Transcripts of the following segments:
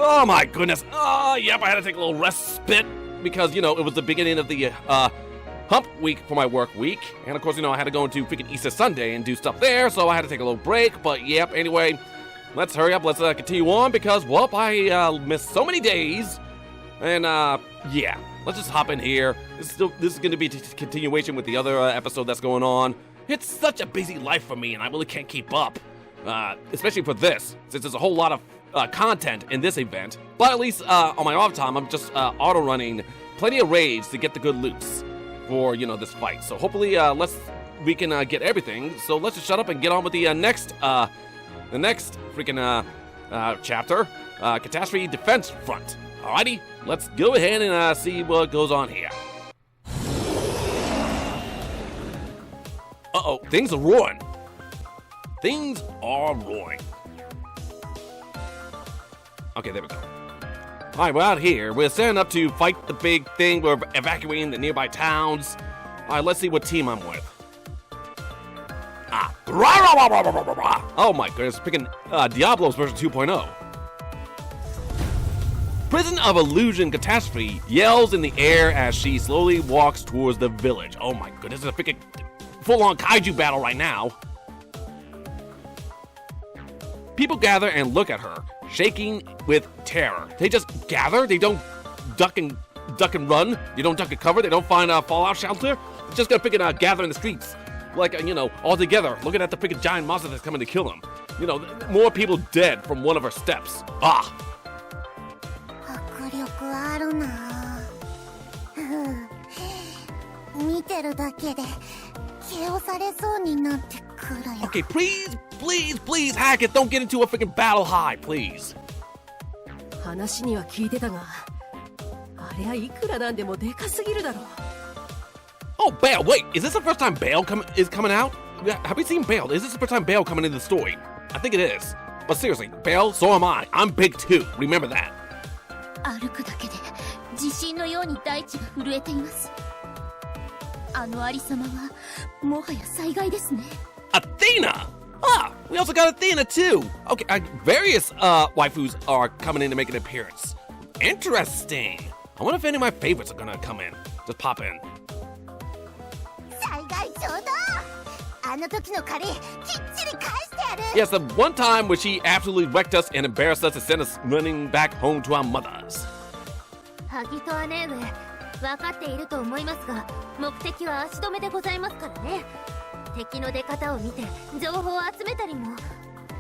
Oh my goodness. Yep, I had to take a little respite because, you know, it was the beginning of the hump week for my work week. And of course, you know, I had to go into freaking Easter Sunday and do stuff there, so I had to take a little break. But yep, anyway, let's hurry up. Let's continue on because, well, I missed so many days. And yeah, let's just hop in here. This is going to be a continuation with the other episode that's going on. It's such a busy life for me, and I really can't keep up. Especially for this, since there's a whole lot of content in this event. But at least on my off time, I'm just auto-running plenty of raids to get the good loots for, you know, this fight. So hopefully we can get everything. So let's just shut up and get on with the next freaking chapter, Catastrophe Defense Front. Alrighty, let's go ahead and see what goes on here. Uh-oh, things are roaring. Things are roaring. Okay, there we go. Alright, we're out here. We're setting up to fight the big thing. We're evacuating the nearby towns. Alright, let's see what team I'm with. Oh my goodness, picking Diablo's version 2.0. Prison of Illusion Catastrophe yells in the air as she slowly walks towards the village. Oh my goodness, it's a freaking full-on kaiju battle right now. People gather and look at her, shaking with terror. They just gather. They don't duck and run. They don't duck and cover. They don't find a fallout shelter. They're just gonna freaking gather in the streets, like you know, all together, looking at the freaking giant monster that's coming to kill them. You know, more people dead from one of her steps. Ah. Okay, please, Hackett, don't get into a freaking battle high, please. Oh, Bale, wait, is this the first time Bale is coming out? Have we seen Bale? Is this the first time Bale coming into the story? I think it is. But seriously, Bale, so am I. I'm big too. Remember that. Athena! Ah, we also got Athena too. Okay, various waifus are coming in to make an appearance. Interesting. I wonder if any of my favorites are gonna come in. Just pop in. Yes, the one time where she absolutely wrecked us and embarrassed us and sent us running back home to our mothers.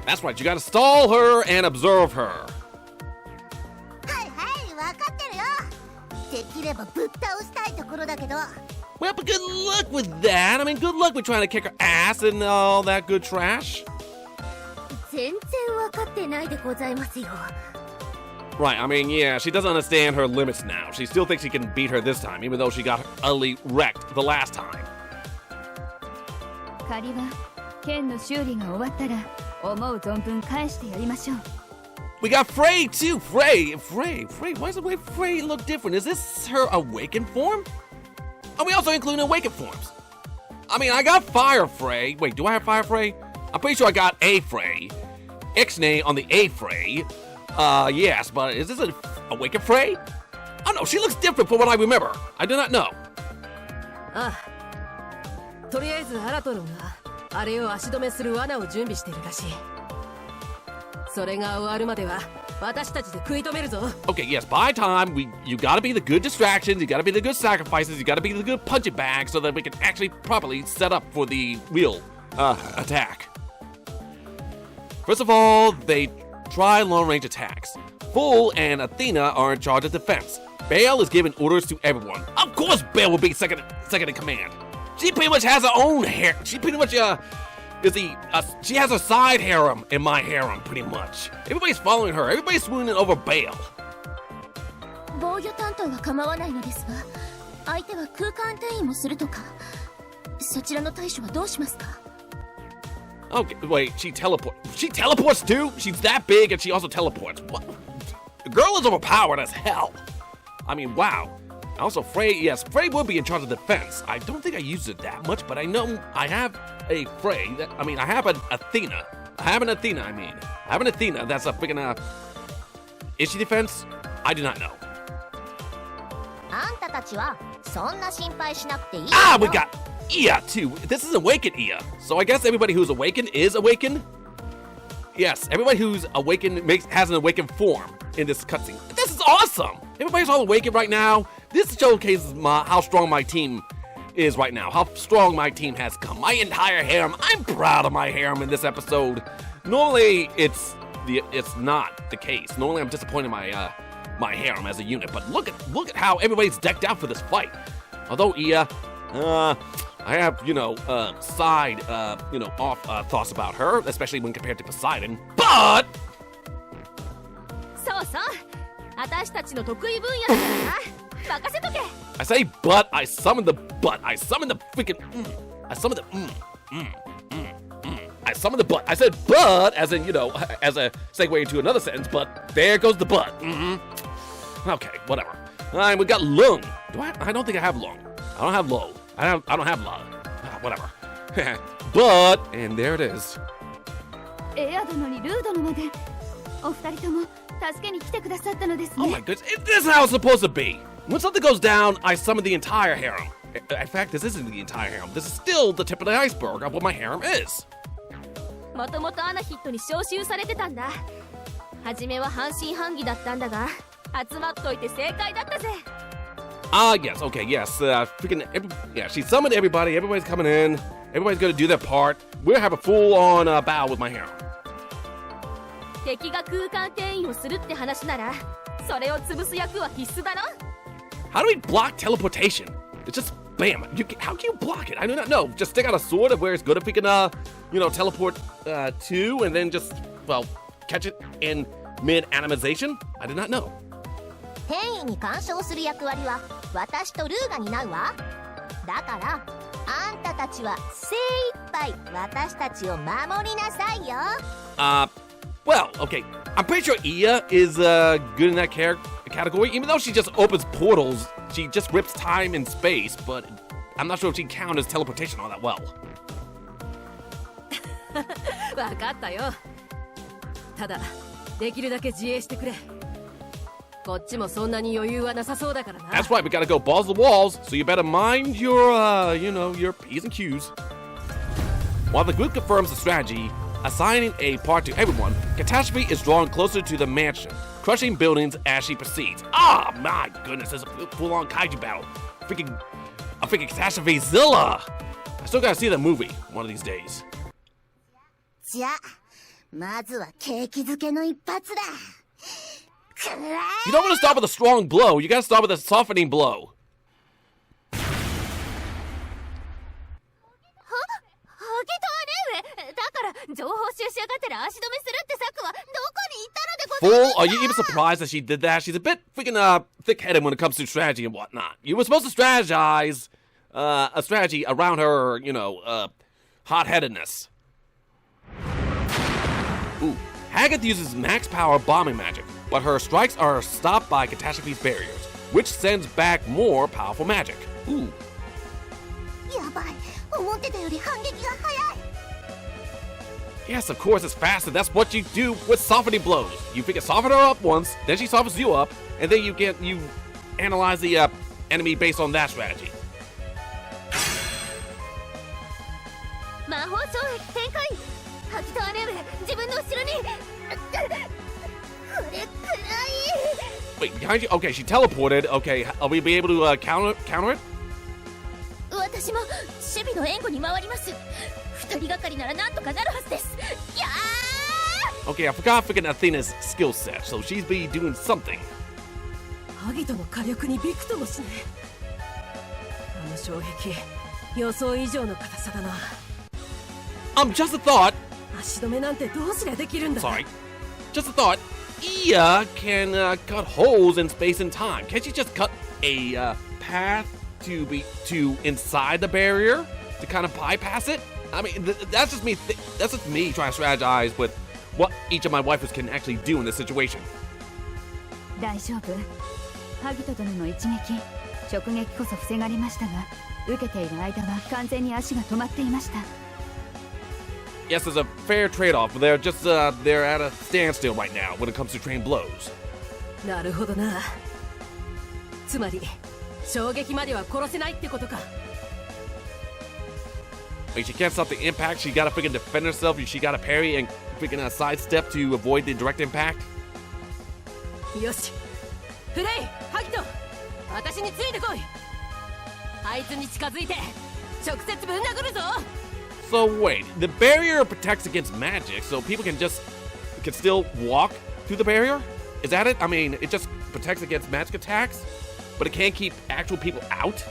That's right, you gotta stall her and observe her. Well, but good luck with that. I mean, good luck with trying to kick her ass and all that good trash. Right, I mean, yeah, she doesn't understand her limits now. She still thinks she can beat her this time, even though she got utterly wrecked the last time. We got Frey too. Frey. Why does the way Frey look different? Is this her awakened form? Are we also including awakened forms? I mean, I got Fire Frey. Wait, do I have Fire Frey? I'm pretty sure I got A Frey. Ixnay on the A Frey. Yes, but is this an awakened Frey? Oh no, she looks different from what I remember. I do not know. Okay, yes, by time, you gotta be the good distractions, you gotta be the good sacrifices, you gotta be the good punching bag so that we can actually properly set up for the real attack. First of all, they try long-range attacks. Full and Athena are in charge of defense. Bale is giving orders to everyone. Of course Bale will be second in command. She pretty much has her own hair. She pretty much, she has a side harem in my harem, pretty much. Everybody's following her. Everybody's swooning over Bale. Okay, wait, she teleports too? She's that big and she also teleports. What? The girl is overpowered as hell. I mean, wow. Also, Frey would be in charge of defense. I don't think I used it that much, but I know I have a Frey. I have an Athena. I have an Athena that's a freaking, Is she defense? I do not know. Ah, we got Ia too. This is Awakened Ia. So I guess everybody who's awakened is awakened? Yes, everybody who's awakened has an awakened form in this cutscene. This is awesome! Everybody's all awakened right now. This showcases how strong my team is right now. How strong my team has come. My entire harem. I'm proud of my harem in this episode. Normally, it's not the case. Normally, I'm disappointed in my harem as a unit. But look at how everybody's decked out for this fight. Although Ia, I have, side, off thoughts about her, especially when compared to Poseidon. But I say but, I summon the butt. I summon the freaking I summon the I summon the butt. I said but as in, as a segue into another sentence, but there goes the butt. Okay, whatever. We got Lung. I don't think I have Lung. I don't have Low. I don't have La. Whatever. But, and there it is. Oh my goodness, this is how it's supposed to be. When something goes down, I summon the entire harem. In fact, this isn't the entire harem. This is still the tip of the iceberg of what my harem is. Yes, okay, yes. She summoned everybody. Everybody's coming in. Everybody's gonna do their part. We'll have a full-on battle with my harem. How do we block teleportation? It's just bam. How can you block it? I do not know. Just stick out a sword of where it's good if we can, teleport to, and then just, catch it in mid-animation? I did not know. Well, okay. I'm pretty sure Ia is good in that category. Even though she just opens portals, she just rips time and space, but I'm not sure if she counts as teleportation all that well. That's right, we gotta go balls to the walls, so you better mind your, your P's and Q's. While the group confirms the strategy, assigning a part to everyone, Catastrophe is drawn closer to the mansion, crushing buildings as she proceeds. Ah, my goodness, it's a full-on kaiju battle. A freaking Catastrophe-zilla! I still gotta see the movie one of these days. You don't want to start with a strong blow, you gotta start with a softening blow. Fool, are you even surprised that she did that? She's a bit freaking thick-headed when it comes to strategy and whatnot. You were supposed to strategize a strategy around her, hot-headedness. Ooh, Haggith uses max power bombing magic, but her strikes are stopped by Catastrophe's barriers, which sends back more powerful magic. Ooh. Yes, of course, it's faster. That's what you do with softening blows. You freaking soften her up once, then she softens you up, and then you analyze the enemy based on that strategy. Wait, behind you? Okay, she teleported. Okay, are we be able to counter it? Okay, I forgot freaking Athena's skill set, so she's be doing something. Just a thought. Sorry. Just a thought. Ia can cut holes in space and time. Can't she just cut a path to inside the barrier to kind of bypass it? I mean, that's just me. That's just me trying to strategize with what each of my waifus can actually do in this situation. Yes, there's a fair trade-off, but they're at a standstill right now when it comes to train blows. なるほどな。つまり衝撃までは殺せないってことか。 Like, she can't stop the impact. She gotta freaking defend herself. She gotta parry and freaking sidestep to avoid the direct impact. よし、フレイ、ハギト、私についてこい。あいつに近づいて直接ぶん殴るぞ。 So wait, the barrier protects against magic, so people can still walk through the barrier? Is that it? I mean, it just protects against magic attacks, but it can't keep actual people out?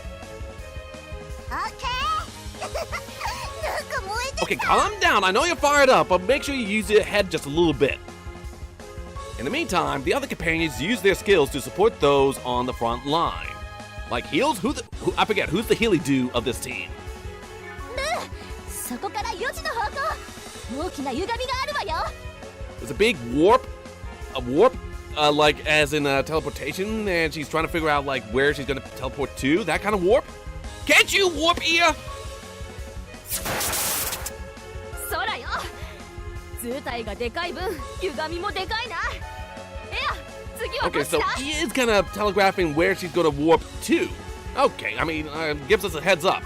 Okay, calm down. I know you're fired up, but make sure you use your head just a little bit. In the meantime, the other companions use their skills to support those on the front line. Like heals? I forget, who's the healy do of this team? There's a big warp, like as in teleportation, and she's trying to figure out like where she's gonna teleport to, that kind of warp? Can't you warp here? Okay, so he is kind of telegraphing where she's gonna warp to. Okay, I mean, gives us a heads up.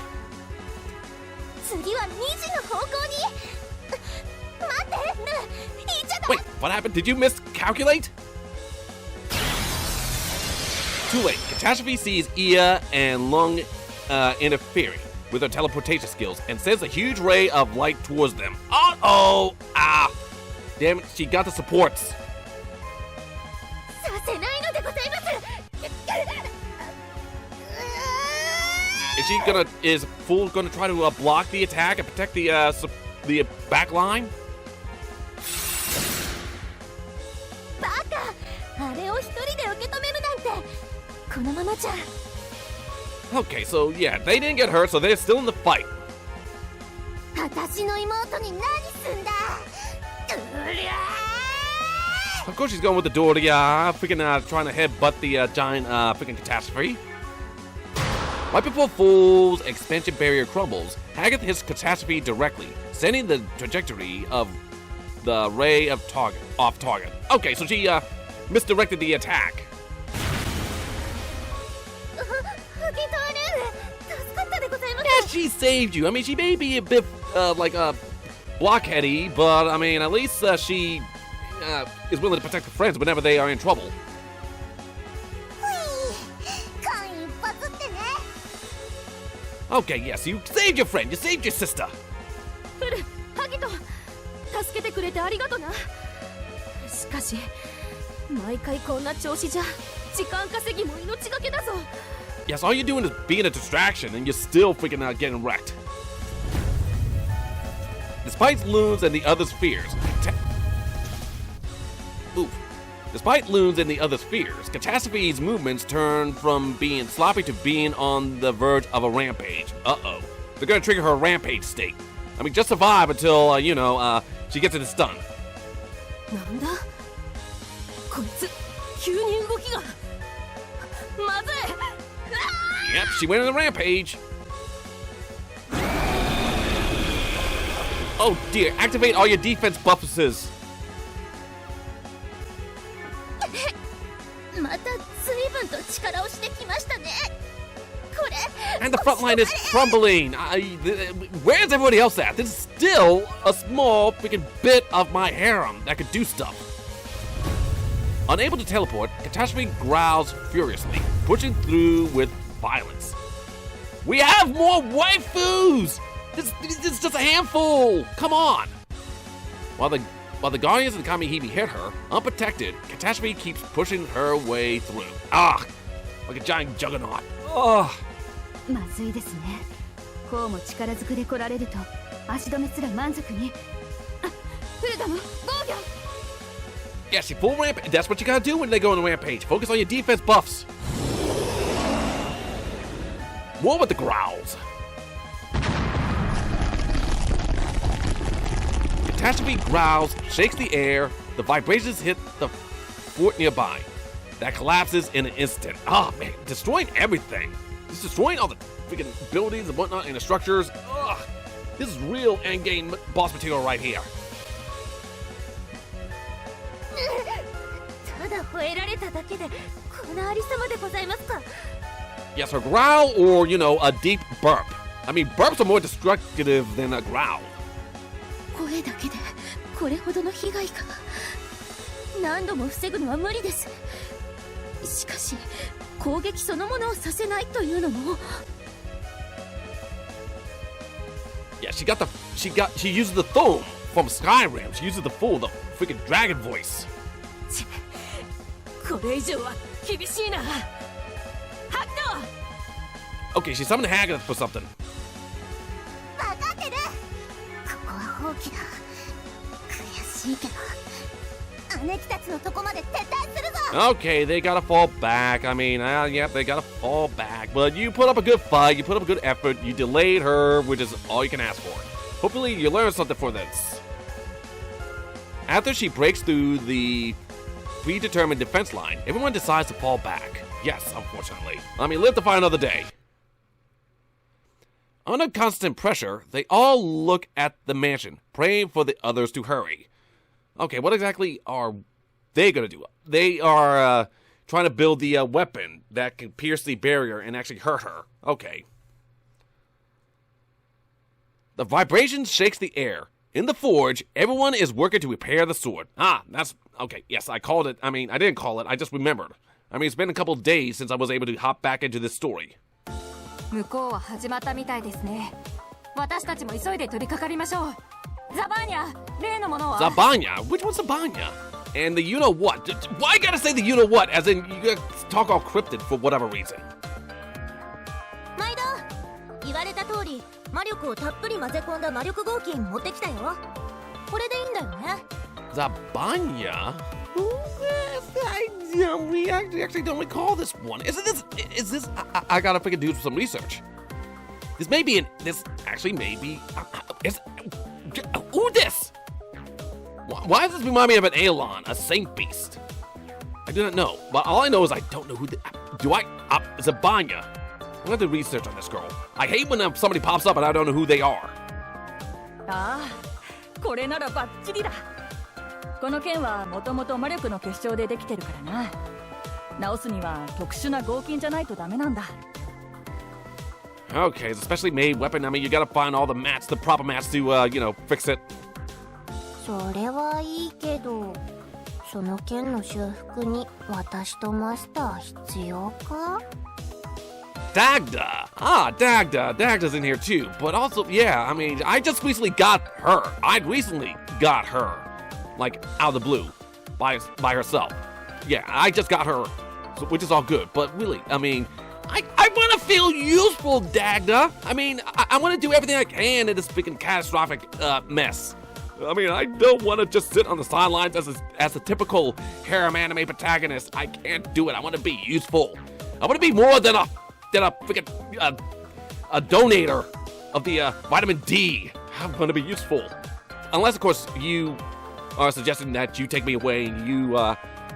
Wait, what happened? Did you miscalculate? Too late. Catastrophe sees Ia and Lung interfering with her teleportation skills and sends a huge ray of light towards them. Uh-oh! Ah! Damn it, she got the supports. Is Fool gonna try to block the attack and protect the back line? Okay, so yeah, they didn't get hurt, so they're still in the fight. Of course she's going with the Doria, freaking trying to headbutt the giant freaking catastrophe. Right before Fool's expansion barrier crumbles, Hagith hits catastrophe directly, sending the trajectory of the ray of off target. Okay, so she misdirected the attack. Yeah, she saved you. I mean, she may be a bit blockheady, but I mean, at least she is willing to protect her friends whenever they are in trouble. Okay, yes, you saved your friend. You saved your sister. Yes, all you're doing is being a distraction, and you're still freaking getting wrecked. Despite Loons and the other's fears, Catastrophe's movements turn from being sloppy to being on the verge of a rampage. Uh-oh. They're gonna trigger her rampage state. I mean, just survive until, she gets in a stun. Yep, she went on a rampage. Oh dear, activate all your defense buffs. And the front line is crumbling. Where's everybody else at? There's still a small freaking bit of my harem that could do stuff. Unable to teleport, Catastrophe growls furiously, pushing through with violence. We have more waifus! This is just a handful! Come on! While the Guardians and Kamihime hit her, unprotected, Catastrophe keeps pushing her way through. Ah! Like a giant juggernaut. Ugh! Yeah, she full rampage. That's what you gotta do when they go on a rampage. Focus on your defense buffs. War with the growls. Catastrophe growls, shakes the air. The vibrations hit the fort nearby. That collapses in an instant. Oh man, destroying everything. Just destroying all the freaking buildings and whatnot and the structures. Ugh. This is real endgame boss material right here. 吠えられただけでこんなありさまでございますか。 Yes, her growl or, a deep burp. I mean, burps are more destructive than a growl. 声だけでこれほどの被害か。何度も防ぐのは無理です。しかし攻撃そのものをさせないというのも。 Yeah, she uses the foam from Skyrim. She uses the freaking dragon voice. これ以上は厳しいな。ハクト。 Okay, she summoned Hagrid for something. 分かってる。ここは放棄だ。悔しいけど姉貴たちのとこまで撤退するぞ。 Okay, they gotta fall back. I mean, yeah, they gotta fall back. But you put up a good fight, you put up a good effort, you delayed her, which is all you can ask for. Hopefully you learn something for this. After she breaks through the predetermined defense line, everyone decides to fall back. Yes, unfortunately. I mean, live to fight another day. Under constant pressure, they all look at the mansion, praying for the others to hurry. Okay, what exactly are they gonna do? They are trying to build the weapon that can pierce the barrier and actually hurt her. Okay. The vibration shakes the air. In the forge, everyone is working to repair the sword. Ah, that's... Okay, yes, I called it. I mean, I didn't call it. I just remembered. I mean, it's been a couple of days since I was able to hop back into this story. 向こうは始まったみたいですね。私たちも急いで取り掛かりましょう。ザバーニャ、例のものは。 Zabanya? Which one's Zabanya? And the you-know-what? Why you gotta say the you-know-what? As in, you gotta talk all cryptic for whatever reason. 毎度、言われた通り、魔力をたっぷり混ぜ込んだ魔力合金持ってきたよ。これでいいんだよね。 Zabanya? We actually don't recall this one. Is this? I gotta freaking do some research. This may be this actually may be. Who this? Why does this remind me of an Aelon, a saint beast? I do not know, but all I know is I don't know who Zabanya. I'm gonna do research on this girl. I hate when somebody pops up and I don't know who they are. ああ、これならバッチリだ。この剣はもともと魔力の結晶でできてるからな。直すには特殊な合金じゃないとダメなんだ。 Okay, it's a specially made weapon. I mean, you gotta find all the mats, the proper mats to, fix it. それはいいけど、その剣の修復に私とマスター必要か？ Dagda! Dagda's in here too. But also, yeah, I mean, I just recently got her. I recently got her. Like, out of the blue. By herself. Yeah, I just got her. So, which is all good. But really, I mean, I want to feel useful, Dagda. I mean, I want to do everything I can in this freaking catastrophic mess. I mean, I don't want to just sit on the sidelines as a typical harem anime protagonist. I can't do it. I want to be useful. I want to be more than a freaking a donator of the vitamin D. I'm going to be useful. Unless, of course, you are suggesting that you take me away and you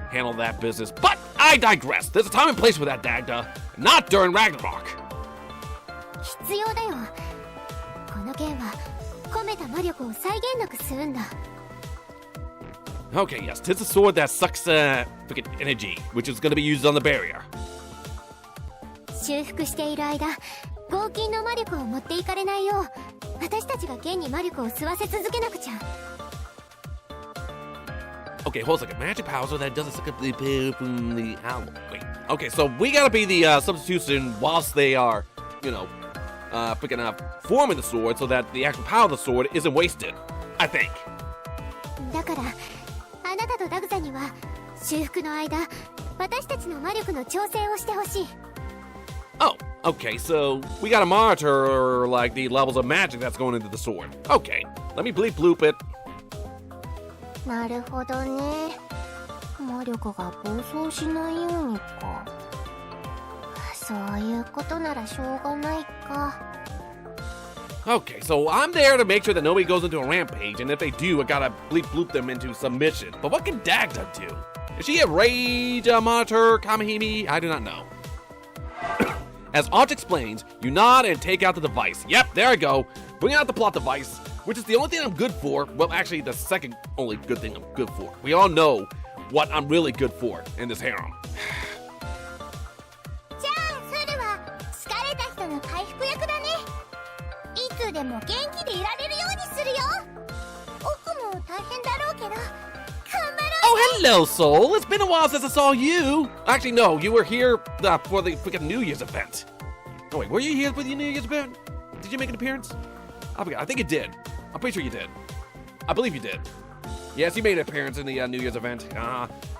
handle that business. But I digress. There's a time and place for that, Dagda. Not during Ragnarok. 必要だよ。この剣は込めた魔力を際限なく吸うんだ。 Okay, yes, tis a sword that sucks freaking energy, which is going to be used on the barrier. 修復している間、合金の魔力を持っていかれないよう、私たちが剣に魔力を吸わせ続けなくちゃ。 Okay, hold on a second. Magic powers that doesn't suck up the from the alloy. Wait. Okay, so we gotta be the substitution whilst they are, freaking forming the sword so that the actual power of the sword isn't wasted. I think. だから、あなたとダグザには修復の間、私たちの魔力の調整をしてほしい。 Oh, okay, so we gotta monitor like the levels of magic that's going into the sword. Okay, let me bleep bloop it. なるほどね。魔力が暴走しないようにか。そういうことならしょうがないか。 Okay, so I'm there to make sure that nobody goes into a rampage, and if they do, I gotta bleep bloop them into submission. But what can Dagda do? Is she a rage monitor, Kamihime? I do not know. As Arch explains, you nod and take out the device. Yep, there I go. Bring out the plot device, which is the only thing I'm good for. Well, actually, the second only good thing I'm good for. We all know what I'm really good for in this harem. じゃあソルは疲れた人の回復役だね。いつでも元気でいられるようにするよ。僕も大変だろうけど頑張ろう。 Oh, hello, Soul. It's been a while since I saw you. Actually, no, you were here for the freaking New Year's event. Oh, wait, were you here for the New Year's event? Did you make an appearance? I forgot. I think you did. I'm pretty sure you did. I believe you did. Yes, you made an appearance in the New Year's event.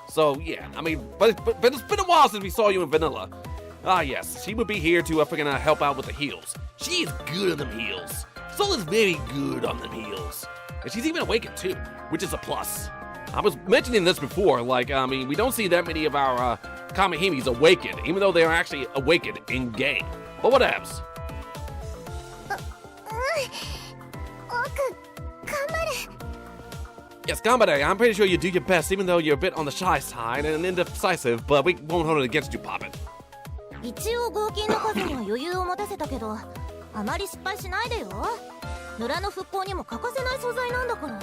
So, yeah, I mean, but it's been a while since we saw you in Vanilla. Yes, she would be here to freaking help out with the heals. She's good on them heals. Soul is very good on them heals. And she's even awakened, too, which is a plus. I was mentioning this before, like, I mean, we don't see that many of our Kamihimes awakened, even though they are actually awakened in-game. But what else? 僕頑張る。 Yes, Gambade, I'm pretty sure you do your best, even though you're a bit on the shy side and indecisive, but we won't hold it against you, Poppin. 一応合金の数には余裕を持たせたけど、あまり失敗しないでよ。村の復興にも欠かせない素材なんだから。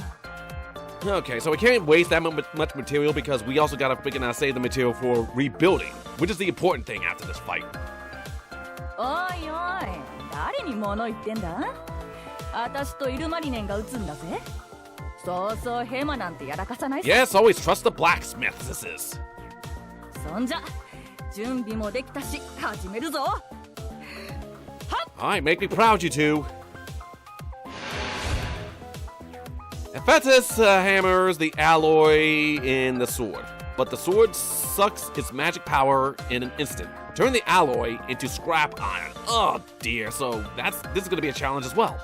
Okay, so we can't waste that much material because we also gotta freaking save the material for rebuilding, which is the important thing after this fight. おいおい、誰に物言ってんだ？私とイルマリネンが撃つんだぜ。そうそうヘマなんてやらかさないさ。 Yes, always trust the blacksmith, this is. そんじゃ準備もできたし始めるぞ。 Alright, make me proud, you two. Ephetus hammers the alloy in the sword, but the sword sucks its magic power in an instant, turning the alloy into scrap iron. Oh dear, so this is going to be a challenge as well.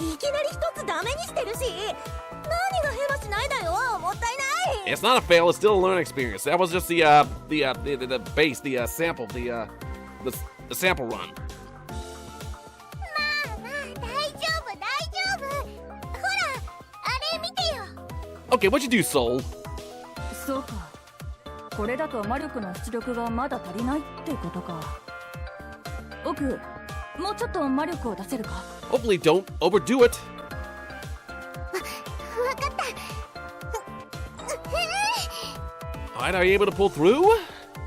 いきなり一つダメにしてるし、何がヘマしないだよ。もったいない。 It's not a fail, it's still a learning experience. That was just the base, the sample, the sample run. まあまあ大丈夫大丈夫。ほらあれ見てよ。 Okay, what'd you do, Soul? そうか。これだと魔力の出力がまだ足りないってことか。僕、もうちょっと魔力を出せるか？ Hopefully don't overdo it. わかった。 Alright, are you able to pull through?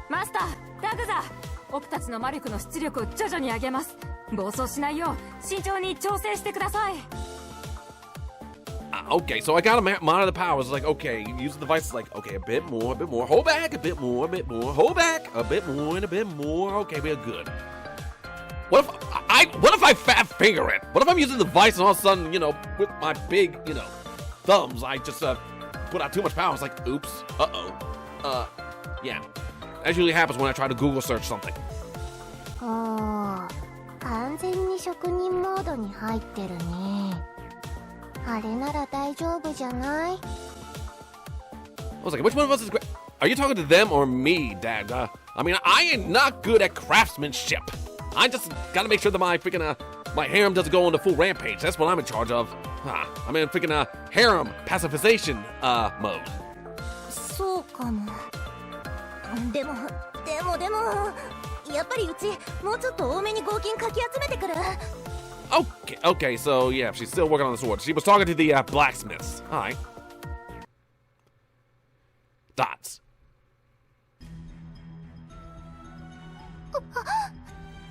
マスター、ダグザー、僕たちの魔力の出力を徐々に上げます。暴走しないよう慎重に調整してください。Okay, so I gotta monitor the powers. Like, okay, use the devices. Like, okay, a bit more, hold back, a bit more, hold back, a bit more, and a bit more. Okay, we're good. What if I fat finger it? What if I'm using the device and all of a sudden, you know, with my big, you know, thumbs, I just put out too much power? It's like, oops, yeah. That usually happens when I try to Google search something. おー、完全に職人モードに入ってるね。あれなら大丈夫じゃない？ I was like, which one of us is great? Are you talking to them or me, Dad? I mean, I am not good at craftsmanship. I just gotta make sure that my freaking my harem doesn't go on the full rampage. That's what I'm in charge of. I'm in freaking harem pacifization mode. そうかも。でもやっぱりうちもうちょっと多めに合金かき集めてくる。 Okay, so yeah, she's still working on the sword. She was talking to the blacksmiths. Alright. Dots.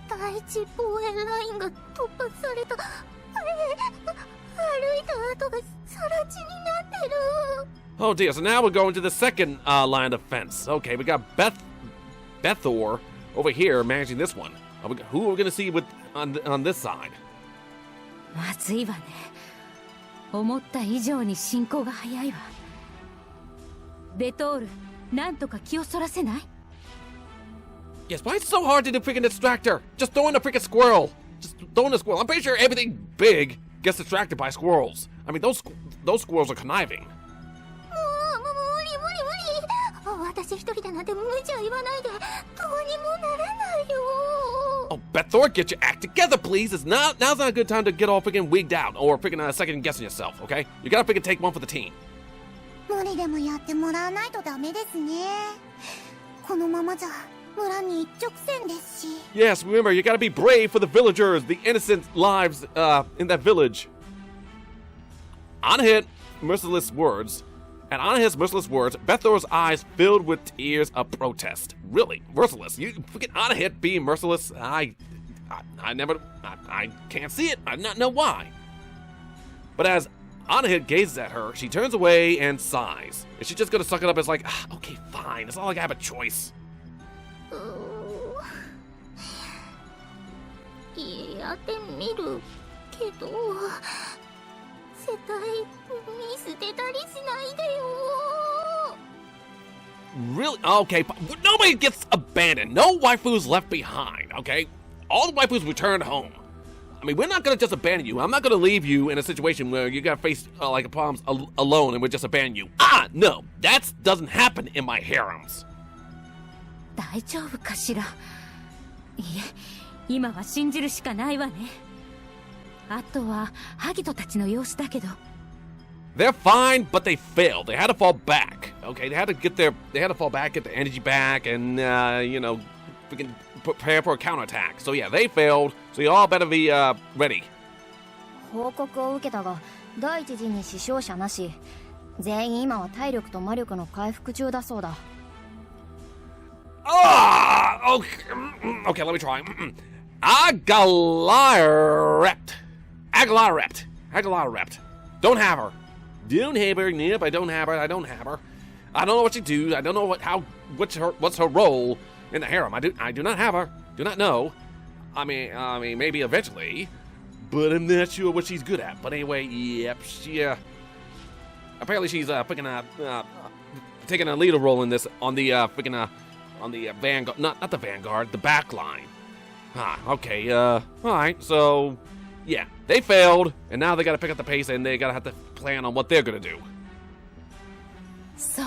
第一防衛ラインが突破された。歩いた跡が更地になってる。 Oh dear, so now we're going to the second line of fence. Okay, we got Bethor over here managing this one. Who are we gonna see with on this side? まずいわね。思った以上に進行が早いわ。ベトール、なんとか気をそらせない？ Yes, why it's so hard to do freaking distractor? Just throw in a freaking squirrel. Just throw in a squirrel. I'm pretty sure everything big gets distracted by squirrels. I mean, those squirrels are conniving. 無理。私一人だなんて無茶言わないで。どうにもならないよ。 Oh, Bethor, get your act together, please. Now's not a good time to get all freaking wigged out or freaking second guessing yourself, okay? You gotta freaking take one for the team. 無理でもやってもらわないとダメですね。このままじゃ村に一直線ですし。 Yes, remember, you gotta be brave for the villagers, the innocent lives in that village. On hit, merciless words. At Anahit's merciless words, Bethor's eyes filled with tears of protest. Really? Merciless? You freaking Anahit being merciless? I can't see it. I do not know why. But as Anahit gazes at her, she turns away and sighs. Is she just gonna suck it up as like, okay, fine. It's not like I have a choice. やってみるけど絶対見捨てたりしないでよ Really? Okay, nobody gets abandoned. No waifus left behind, okay? All the waifus returned home. I mean, we're not gonna just abandon you. I'm not gonna leave you in a situation where you gotta face like problems alone and we'll just abandon you. No, that doesn't happen in my harems. 大丈夫かしら。いえ、今は信じるしかないわね。あとはハギトたちの様子だけど。They're fine, but they failed. They had to fall back. Okay, they had to fall back, get the energy back, and we can prepare for a counterattack. So yeah, they failed. So you all better be ready. 報告を受けたが、第一陣に死傷者なし。全員今は体力と魔力の回復中だそうだ。Okay, let me try. Agalarept. Don't have her. Yep, I don't have her. I don't know what she do. I don't know what's her role in the harem. I do not have her. Do not know. I mean, maybe eventually, but I'm not sure what she's good at. But anyway, yep, she apparently she's taking a leader role in this on the on the vanguard, not the vanguard, the back line. Okay, alright, so yeah, they failed, and now they gotta pick up the pace and they gotta have to plan on what they're gonna do. そう、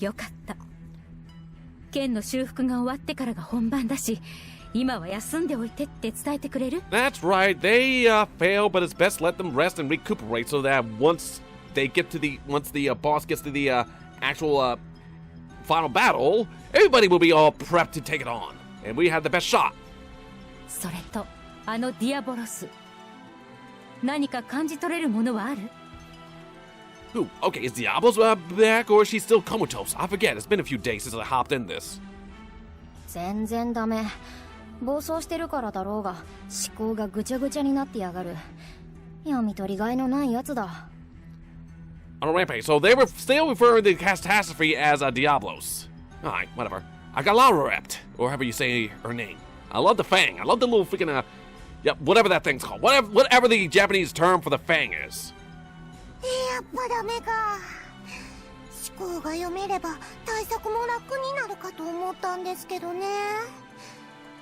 よかった。剣の修復が終わってからが本番だし、今は休んでおいてって伝えてくれる？ That's right, they failed, but it's best let them rest and recuperate so that once the boss gets to the actual final battle, everybody will be all prepped to take it on, and we have the best shot. それとあのディアボロス、何か感じ取れるものはある？ Who? Okay, is Diablo's back or is she still comatose? I forget. It's been a few days since I hopped in this. 全然ダメ。暴走してるからだろうが、思考がぐちゃぐちゃになってやがる。闇と利害のないやつだ。On a rampage, so they were still referring to the catastrophe as Diablos. Alright, whatever. Agalarept, or however you say her name. I love the fang. I love the little freaking, whatever that thing's called. Whatever the Japanese term for the fang is. やっぱダメか。思考が読めれば対策も楽になるかと思ったんですけどね。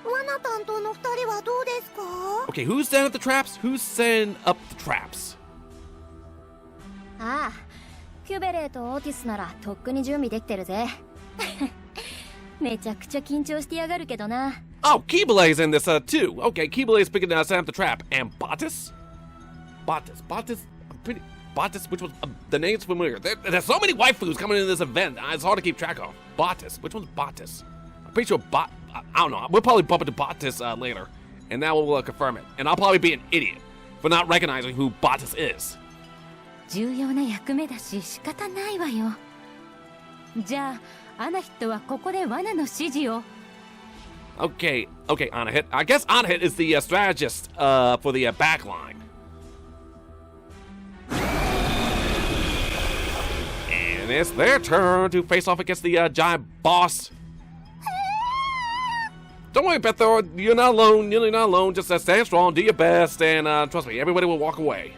罠担当の二人はどうですか？ Okay, who's setting up the traps? Who's setting up the traps? ああ、キュベレーとオーティスならとっくに準備できてるぜ。めちゃくちゃ緊張してやがるけどな。Oh, Kibele's in this too. Okay, Kibele's picking setting up the trap. And Bottas, which was the name's familiar. There's so many waifus coming into this event. It's hard to keep track of. Bottas, which one's Bottas? I'm pretty sure I don't know. We'll probably bump into Bottas later, and that will confirm it. And I'll probably be an idiot for not recognizing who Bottas is. 重要な役目だし仕方ないわよ。じゃあアナヒットはここで罠の指示を。Okay, Anahit. I guess Anahit is the strategist for the back line. And it's their turn to face off against the giant boss. Don't worry, Bethor. You're not alone. You're not alone. Just stand strong, do your best, and trust me, everybody will walk away.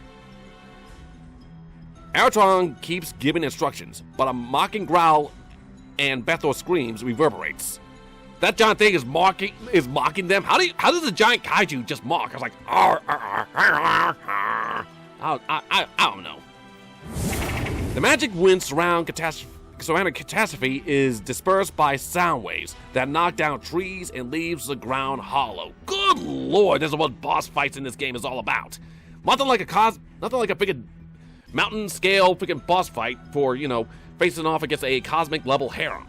Aratron keeps giving instructions, but a mocking growl and Bethor screams reverberates. That giant thing is mocking them. How does a giant kaiju just mock? I was like, arr, arr, arr, arr, arr. I don't know. The magic wind surrounding catastrophe is dispersed by sound waves that knock down trees and leaves the ground hollow. Good lord, this is what boss fights in this game is all about. Nothing like a freaking mountain scale freaking boss fight for, facing off against a cosmic level harem.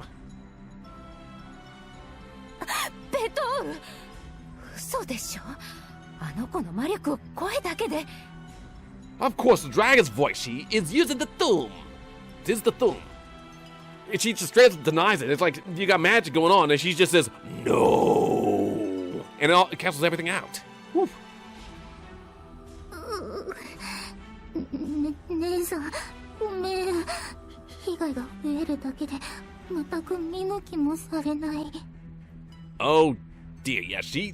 ベトール、嘘でしょ。あの子の魔力を声だけで。 Of course, the dragon's voice. She is using the thum. This is the thing. And she just straight up denies it. It's like you got magic going on, and she just says, no. And it cancels everything out. Whew. 姉さんごめん被害が増えるだけで全く見向きもされない Oh dear, yeah, she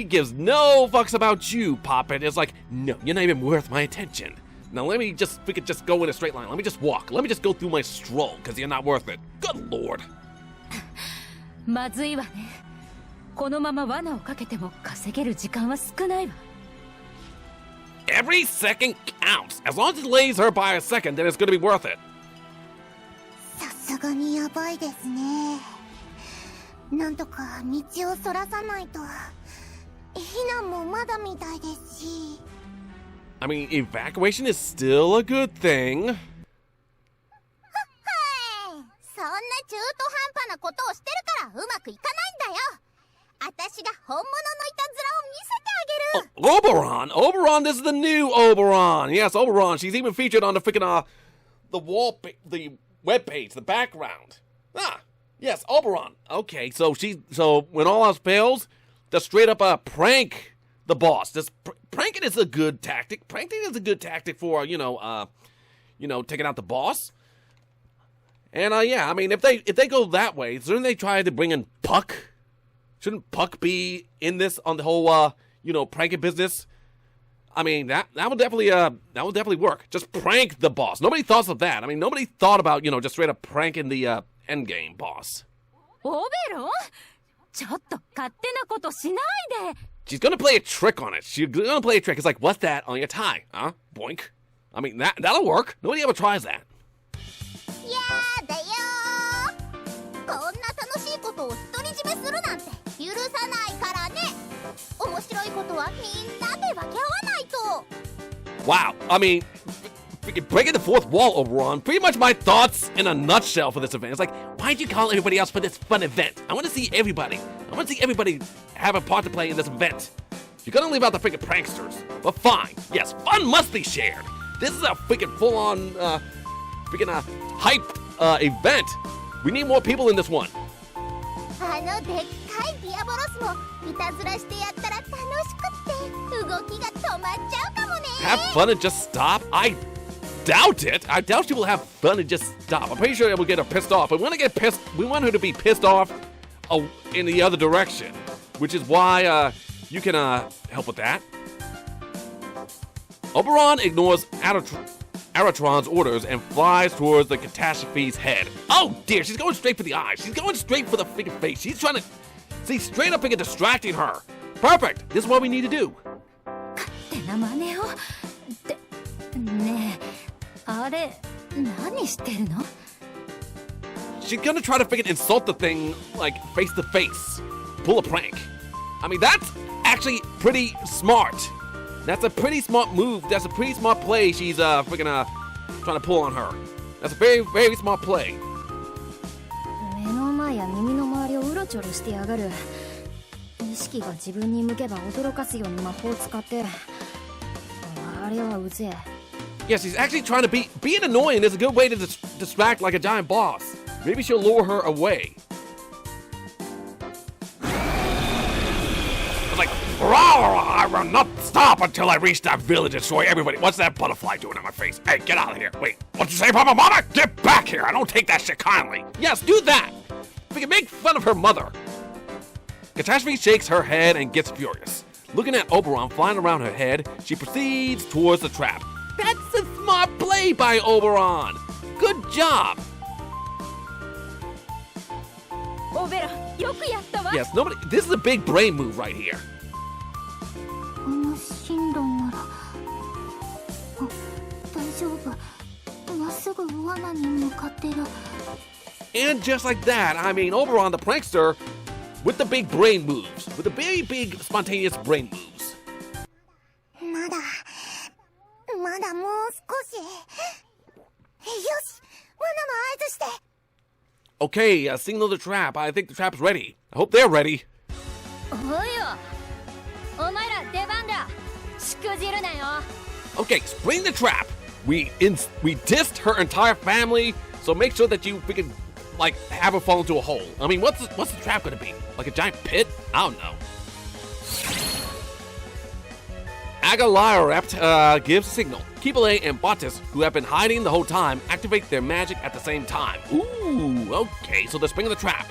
gives no fucks about you, Poppet. It's like, no, you're not even worth my attention. Now let me just, we could just go in a straight line. Let me just walk. Let me just go through my stroll, because you're not worth it. Good lord. まずいわね。このまま罠をかけても稼げる時間は少ないわ。Every second counts. As long as it lays her by a second, then it's going to be worth it. さすがにやばいですねなんとか道をそらさないと避難もまだみたいですし I mean, evacuation is still a good thing. はいそんな中途半端なことをしてるからうまくいかないんだよ私が本物のいたずらを見せてあげる Oberon! Oberon, this is the new Oberon! Yes, Oberon, she's even featured on the freaking, the web page, the background. Ah, yes, Oberon. Okay, so when all else fails, just straight up prank the boss. Pranking is a good tactic. Pranking is a good tactic for, taking out the boss. And, yeah, I mean, if they go that way, shouldn't they try to bring in Puck? Shouldn't Puck be in this on the whole, pranking business? I mean, that would definitely work. Just prank the boss. Nobody thought of that. I mean, nobody thought about, just straight up pranking the endgame boss. オベロン？ちょっと勝手なことしないで。She's gonna play a trick on it. She's gonna play a trick. It's like, what's that on your tie? Huh? Boink. I mean, that'll work. Nobody ever tries that. やだよこんな楽しいことを独り占めするなんて許さないからね面白いことはみんなで分け合わないと Wow. I mean, breaking the fourth wall, Oberon. Pretty much my thoughts in a nutshell for this event. It's like, why'd you call everybody else for this fun event? I want to see everybody. I want to see everybody have a part to play in this event. You're gonna leave out the freaking pranksters. But fine. Yes, fun must be shared. This is a freaking full-on, hype, event. We need more people in this one. あのでっかいディアボロスもいたずらしてやったら楽しくって動きが止まっちゃうかもね Have fun and just stop? I doubt it. I doubt she will have fun and just stop. I'm pretty sure we'll get her pissed off. But we want her to be pissed off in the other direction. Which is why you can help with that. Oberon ignores Aratron's orders and flies towards the catastrophe's head. Oh dear, she's going straight for the eyes. She's going straight for the freaking face. She's trying to see straight up and distracting her. Perfect. This is what we need to do. 勝手な真似をってねえあれ何してるの She's gonna try to freaking insult the thing like face to face. Pull a prank. I mean, that's actually pretty smart. That's a pretty smart move. That's a pretty smart play she's freaking trying to pull on her. That's a very, very smart play. 目の前や耳の周りをうろちょろしてやがる意識が自分に向けば驚かすように魔法を使ってあれはうぜえ Yeah, she's actually trying to being annoying is a good way to distract like a giant boss. Maybe she'll lure her away. It's like, I will not stop until I reach that village and destroy everybody. What's that butterfly doing on my face? Hey, get out of here. Wait, what'd you say, Papa Mama? Get back here. I don't take that shit kindly. Yes, do that. We can make fun of her mother. Catastrophe shakes her head and gets furious. Looking at Oberon flying around her head, she proceeds towards the trap. That's a smart play by Oberon. Good job. オベロンよくやったわ Yes, this is a big brain move right here. この進路なら大丈夫まっすぐ罠に向かってる And just like that, I mean, Oberon, the prankster, with the big brain moves. With the very big, spontaneous brain moves. まだもう少しよし罠の合図して Okay, signal the trap. I think the trap's ready. I hope they're ready. おいよお前ら出番だしくじるなよ Okay, spring the trap. we dissed her entire family, so make sure that you freaking, like, have her fall into a hole. I mean, what's the trap gonna be? Like a giant pit? I don't know. Agalarept gives a signal. Kibale and Batis, who have been hiding the whole time, activate their magic at the same time. Ooh, okay, so they're springing the trap.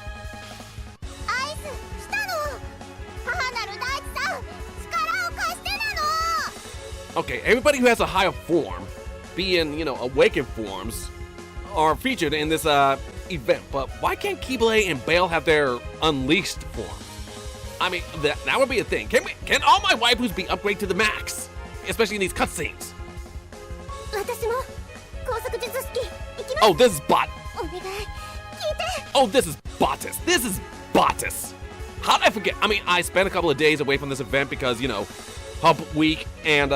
Okay, everybody who has a higher form, being, awakened forms, are featured in this event, but why can't Kibale and Bale have their unleashed form? I mean, that would be a thing. Can all my waifus be upgraded to the max? Especially in these cutscenes. Oh, this is Oh, this is Batis. This is Batis. How did I forget? I mean, I spent a couple of days away from this event because, Hump Week and,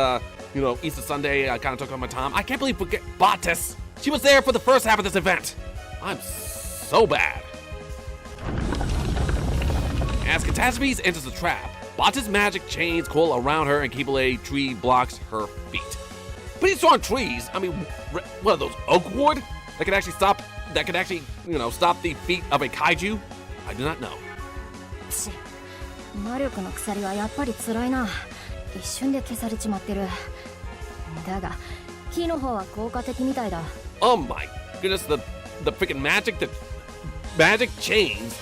Easter Sunday, I kind of took on my time. I can't believe forget Batis. She was there for the first half of this event. I'm so bad. As Catastrophes enters the trap, Batis' magic chains coil around her and Kibale tree blocks her feet. Pretty strong trees. I mean, what are those, oak wood? That could actually stop the feet of a kaiju? I do not know. 魔力の鎖はやっぱり辛いな。一瞬で消されちまってる。だが、木の方は効果的みたいだ。Oh my goodness, the freaking magic chains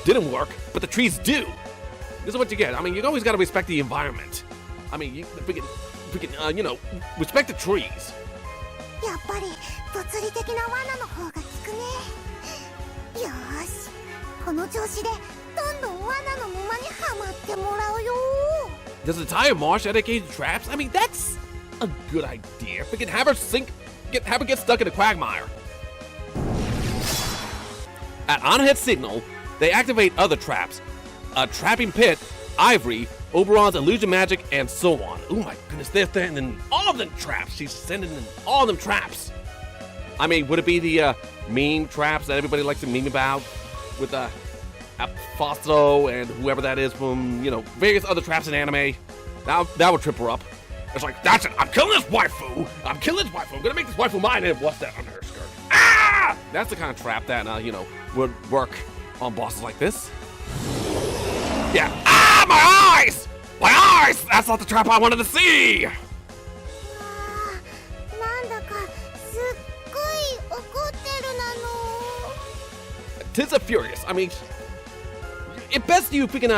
didn't work, but the trees do. This is what you get. I mean, you always gotta respect the environment. I mean, you freaking, respect the trees. やっぱり物理的な罠の方が効くね。よーし、この調子でどんどん罠の沼にはまってもらうよ。Does the entire marsh dedicate to traps? I mean, that's a good idea. Freaking have her get stuck in a quagmire. At Anahead's signal, they activate other traps. A trapping pit, ivory, Oberon's illusion magic, and so on. Oh my goodness, they're sending all of them traps. She's sending in all of them traps. I mean, would it be the meme traps that everybody likes to meme about? With Fosto and whoever that is from, various other traps in anime? That would trip her up. It's like, that's it, I'm killing this waifu! I'm gonna make this waifu mine, and what's that under her skirt? Ah! That's the kind of trap that, would work on bosses like this. Yeah. Ah, my eyes! My eyes! That's not the trap I wanted to see! なんだかすっごい怒ってるなの。 'Tis a furious. I mean, it's best you freaking,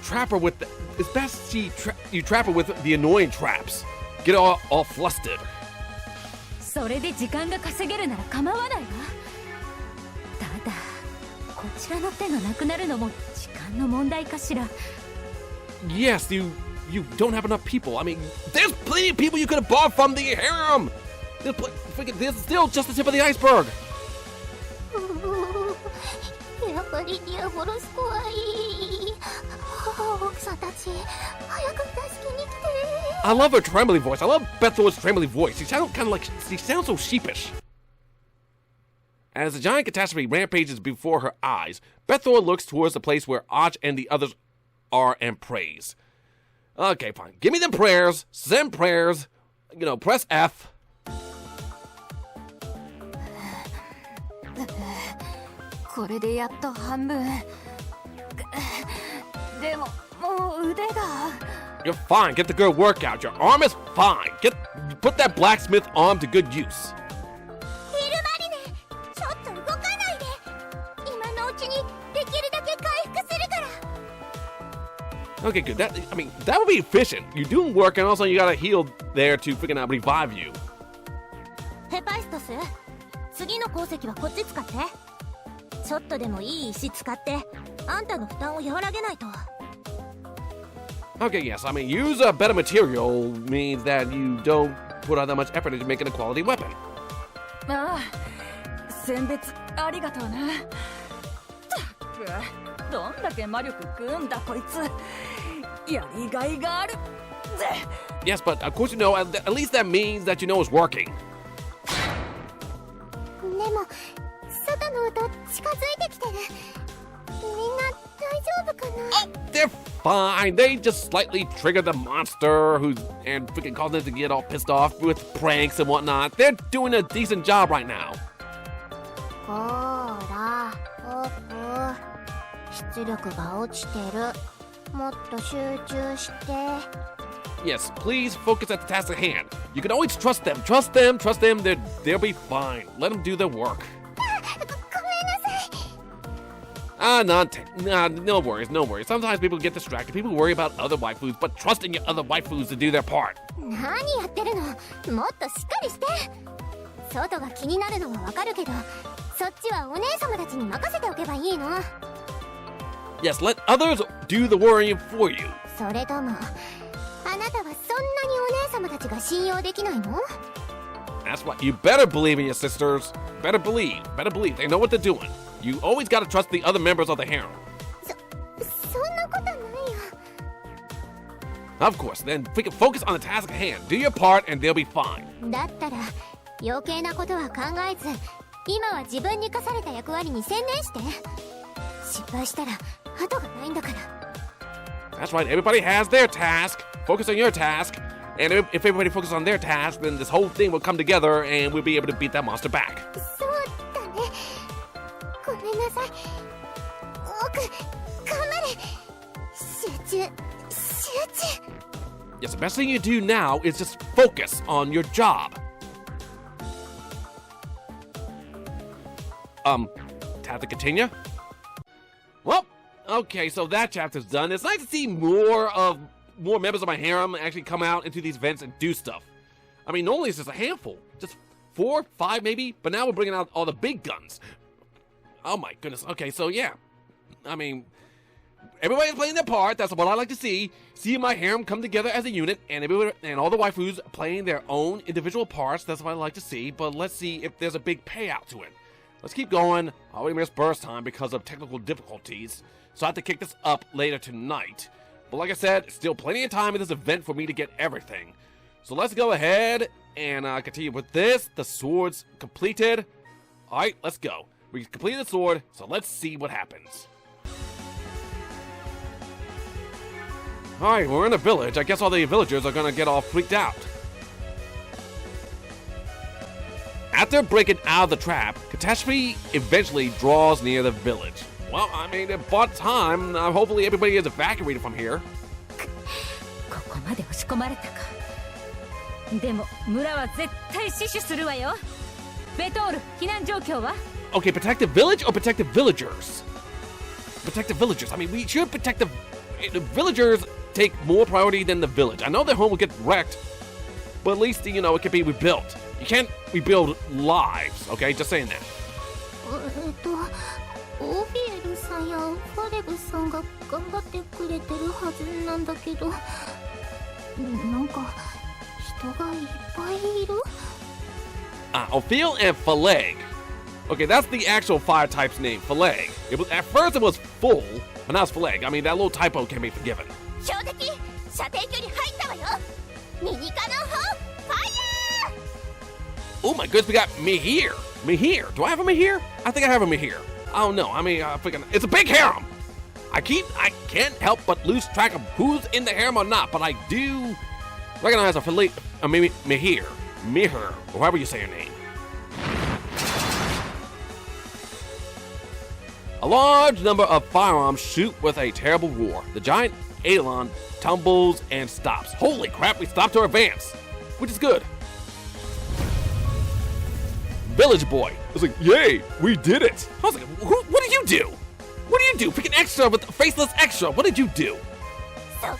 trap her with. It's best you trap her with the annoying traps. Get all flustered. それで時間が稼げるなら構わないわ。ただ、こちらの手がなくなるのも時間の問題かしら。 Yes, you don't have enough people. I mean, there's plenty of people you could have bought from the harem. There's still just the tip of the iceberg. やっぱりディアボロス怖い。奥さんたち、早く助けに来て。 I love her trembly voice. I love Bethor's trembly voice. She sounds so sheepish. As the giant catastrophe rampages before her eyes, Bethor looks towards the place where Och and the others are and prays. Okay, fine. Give me them prayers. Send prayers. Press F. これでやっと半分。でももう腕が。 You're fine. Get the good workout. Your arm is fine. Put that blacksmith arm to good use. ヒルマリネ、ちょっと動かないで。今のうちにできるだけ回復するから。 Okay, good. That would be efficient. You're doing work, and also you gotta heal there to freaking revive you. ヘパイストス、次の鉱石はこっち使って。ちょっとでもいい石使って、あんたの負担を和らげないと。 Okay, yes. I mean, use a better material means that you don't put out that much effort into making a quality weapon. ああ、選別ありがとうな。ったく、どんだけ魔力食うんだこいつ。やりがいがあるぜ。 Yes, but of course at least that means that it's working. でも、外の音近づいてきてる。みんな大丈夫かな？ They're fine. They just slightly trigger the monster and freaking cause them to get all pissed off with pranks and whatnot. They're doing a decent job right now. ほらオフ出力が落ちてるもっと集中して Yes, please focus at the task at hand. You can always trust them. Trust them. Trust them. They'll be fine. Let them do their work. ごめんなさい No worries, no worries. Sometimes people get distracted. People worry about other waifus, but trust in your other waifus to do their part. 何やってるのもっとしっかりして外が気になるのはわかるけどそっちはお姉様たちに任せておけばいいの Yes, let others do the worrying for you. それともあなたはそんなにお姉様たちが信用できないの That's what you better believe in your sisters. Better believe. They know what they're doing. You always gotta trust the other members of the harem. そんなことないよ Of course, then freaking focus on the task at hand. Do your part and they'll be fine. だったら余計なことは考えず今は自分に課された役割に専念して失敗したら後がないんだから That's right, everybody has their task. Focus on your task. And if everybody focuses on their task, then this whole thing will come together and we'll be able to beat that monster back. そうだねごめんなさい僕頑張れ集中 Yes, the best thing you do now is just focus on your job. Have to continue? Well, okay, so that chapter's done. It's nice to see more members of my harem actually come out into these events and do stuff. I mean, normally it's just a handful. Just 4, 5 maybe, but now we're bringing out all the big guns. Oh my goodness. Okay, so yeah. I mean, everybody's playing their part. That's what I like to see. See my harem come together as a unit, and everybody and all the waifus playing their own individual parts. That's what I like to see. But let's see if there's a big payout to it. Let's keep going. I already missed burst time because of technical difficulties, so I have to kick this up later tonight. But like I said, still plenty of time in this event for me to get everything. So let's go ahead and continue with this. The sword's completed. All right, let's go. We completed the sword, so let's see what happens. Alright, we're in a village. I guess all the villagers are gonna get all freaked out. After breaking out of the trap, catastrophe eventually draws near the village. Well, I mean, about time. Hopefully everybody is evacuated from here. ここまで押し込まれたか。でも村は絶対死守するわよ。ベトール、避難状況は？ Okay, protect the village or protect the villagers? Protect the villagers. I mean, we should protect the villagers. Take more priority than the village. I know their home will get wrecked, but at least, you know, it can be rebuilt. You can't rebuild lives, okay? Just saying that. オフィエルさんやファレブさんが頑張ってくれてるはずなんだけどなんか人がいっぱいいる Ophil and Phaleg. Okay, that's the actual fire type's name, Phaleg. At first it was full, but now it's Phaleg. I mean, that little typo can be forgiven. 標的射程距離入ったわよミニカノン砲ファイヤー Oh my goodness, we got Mihir. Mihir. Do I have a Mihir? I think I have a Mihir. I don't know. I mean, it's a big harem. I can't help but lose track of who's in the harem or not, but I do recognize Mihir, or however you say your name. A large number of firearms shoot with a terrible roar. The giant Eidolon tumbles and stops. Holy crap, we stopped our advance, which is good. Village boy was like, yay, we did it. I was like, what did you do? What did you do? Freaking extra with the faceless extra. What did you do? そうそ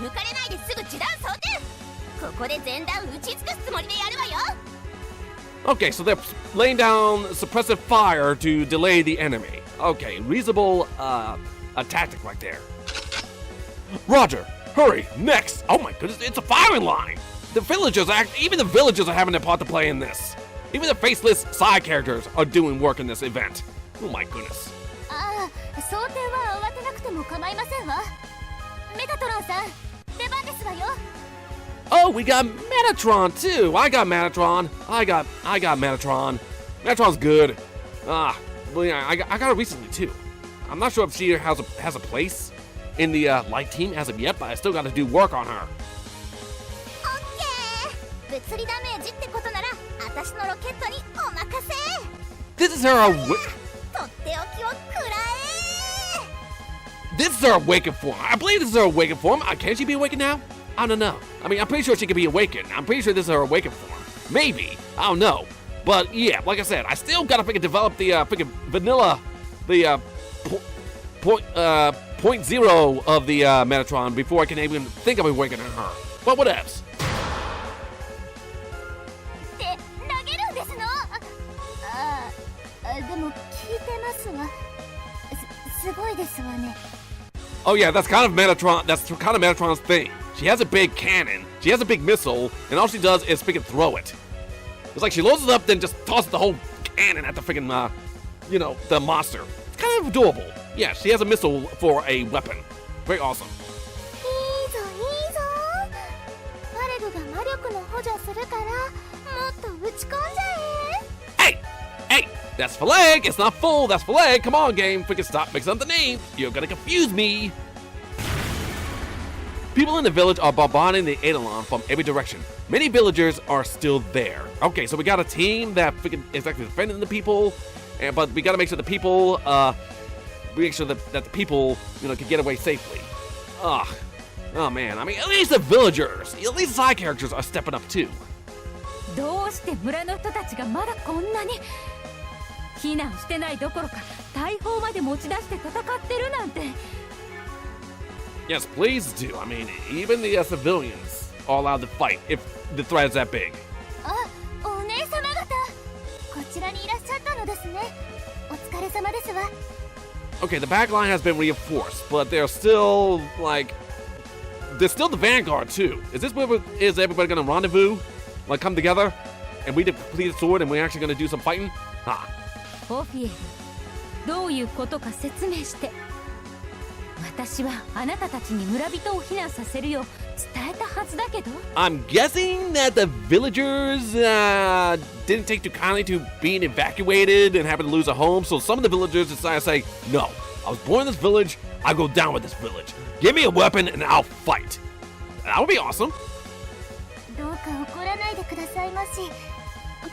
う抜かれないですぐ地弾装填ここで全弾打ち尽くすつもりでやるわよ Okay, so they're laying down suppressive fire to delay the enemy. Okay, reasonable a tactic right there. Roger, hurry, next. Oh my goodness, it's a firing line. Even the villagers are having their part to play in this. Even the faceless side characters are doing work in this event. Oh my goodness. ああ装填は慌てなくても構いませんわメタトロンさん出番ですわよ Oh, we got Metatron too. I got Metatron. I got Metatron. Metatron's good. Well, yeah, I got her recently too. I'm not sure if she has a place. in the light team as of yet, but I still got to do work on her. オッケー。物理ダメージってことなら私のロケットにお任せ。 This is her. とっておきをくらえ。 This is her awakened form. I believe this is her awakened form. Can she be awakened now? I don't know. I mean, I'm pretty sure she can be awakened. I'm pretty sure this is her awakened form. Maybe. I don't know. But yeah, like I said, I still gotta freaking develop the freaking vanilla, the point zero of the Metatron before I can even think of awakening her. But whatevs. って投げるんですの。でも聞いてますわ。すごいですわね。 Oh yeah, that's kind of Metatron. That's kind of Metatron's thing. She has a big cannon. She has a big missile, and all she does is freaking throw it. It's like she loads it up, then just tosses the whole cannon at the freaking, you know, the monster. It's kind of adorable. Yeah, she has a missile for a weapon. Very awesome. いいぞいいぞ。ファレルが魔力の補助するからもっと打ち込んじゃえ。 Hey! That's Fileg! It's not full, that's Fileg! Come on, game! Freaking stop mixing up the names! You're gonna confuse me! People in the village are bombarding the Eidolon from every direction. Many villagers are still there. Okay, so we got a team that freaking is actually defending the people, but we gotta make sure the people, that the people, you know, can get away safely. Ugh. Oh man, I mean, at least the villagers, at least the side characters are stepping up too. どうして村の人たちがまだこんなに避難してないどころか大砲まで持ち出して戦ってるなんて。 Yes, please do. I mean, even the civilians are allowed to fight if the threat is that big. あ、お姉様方、こちらにいらっしゃったのですね。お疲れ様ですわ。 Okay, the back line has been reinforced, but they're still, like... There's still the vanguard, too. Is everybody gonna rendezvous? Like, come together? And we complete the sword and we're actually gonna do some fighting? Ah. オフィエル、どういうことか説明して。私はあなたたちに村人を避難させるよう伝えたはずだけど。 I'm guessing that the villagers didn't take too kindly to being evacuated and having to lose a home, so some of the villagers decided to say, no, I was born in this village, I'll go down with this village. Give me a weapon and I'll fight. That would be awesome. どうか怒らないでくださいまし。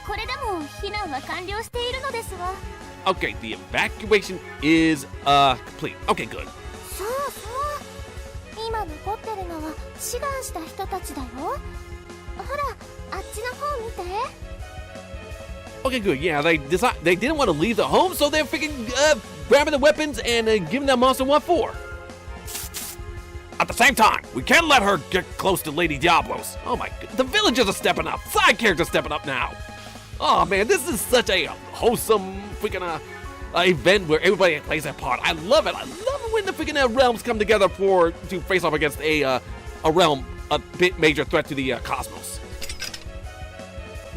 これでも避難は完了しているのですわ。 Okay, the evacuation is complete. Okay, good. そうそう。今残ってるのは志願した人たちだよ。ほら、あっちの方見て。 Okay, good. Yeah, they didn't want to leave the home, so they're freaking grabbing the weapons and giving that monster what for. At the same time, we can't let her get close to Lady Diablos. Oh my god, the villagers are stepping up. Side characters stepping up now. Oh man, this is such a wholesome freaking event where everybody plays their part. I love it. I love it when the freaking realms come together to face off against a realm, a bit major threat to the cosmos.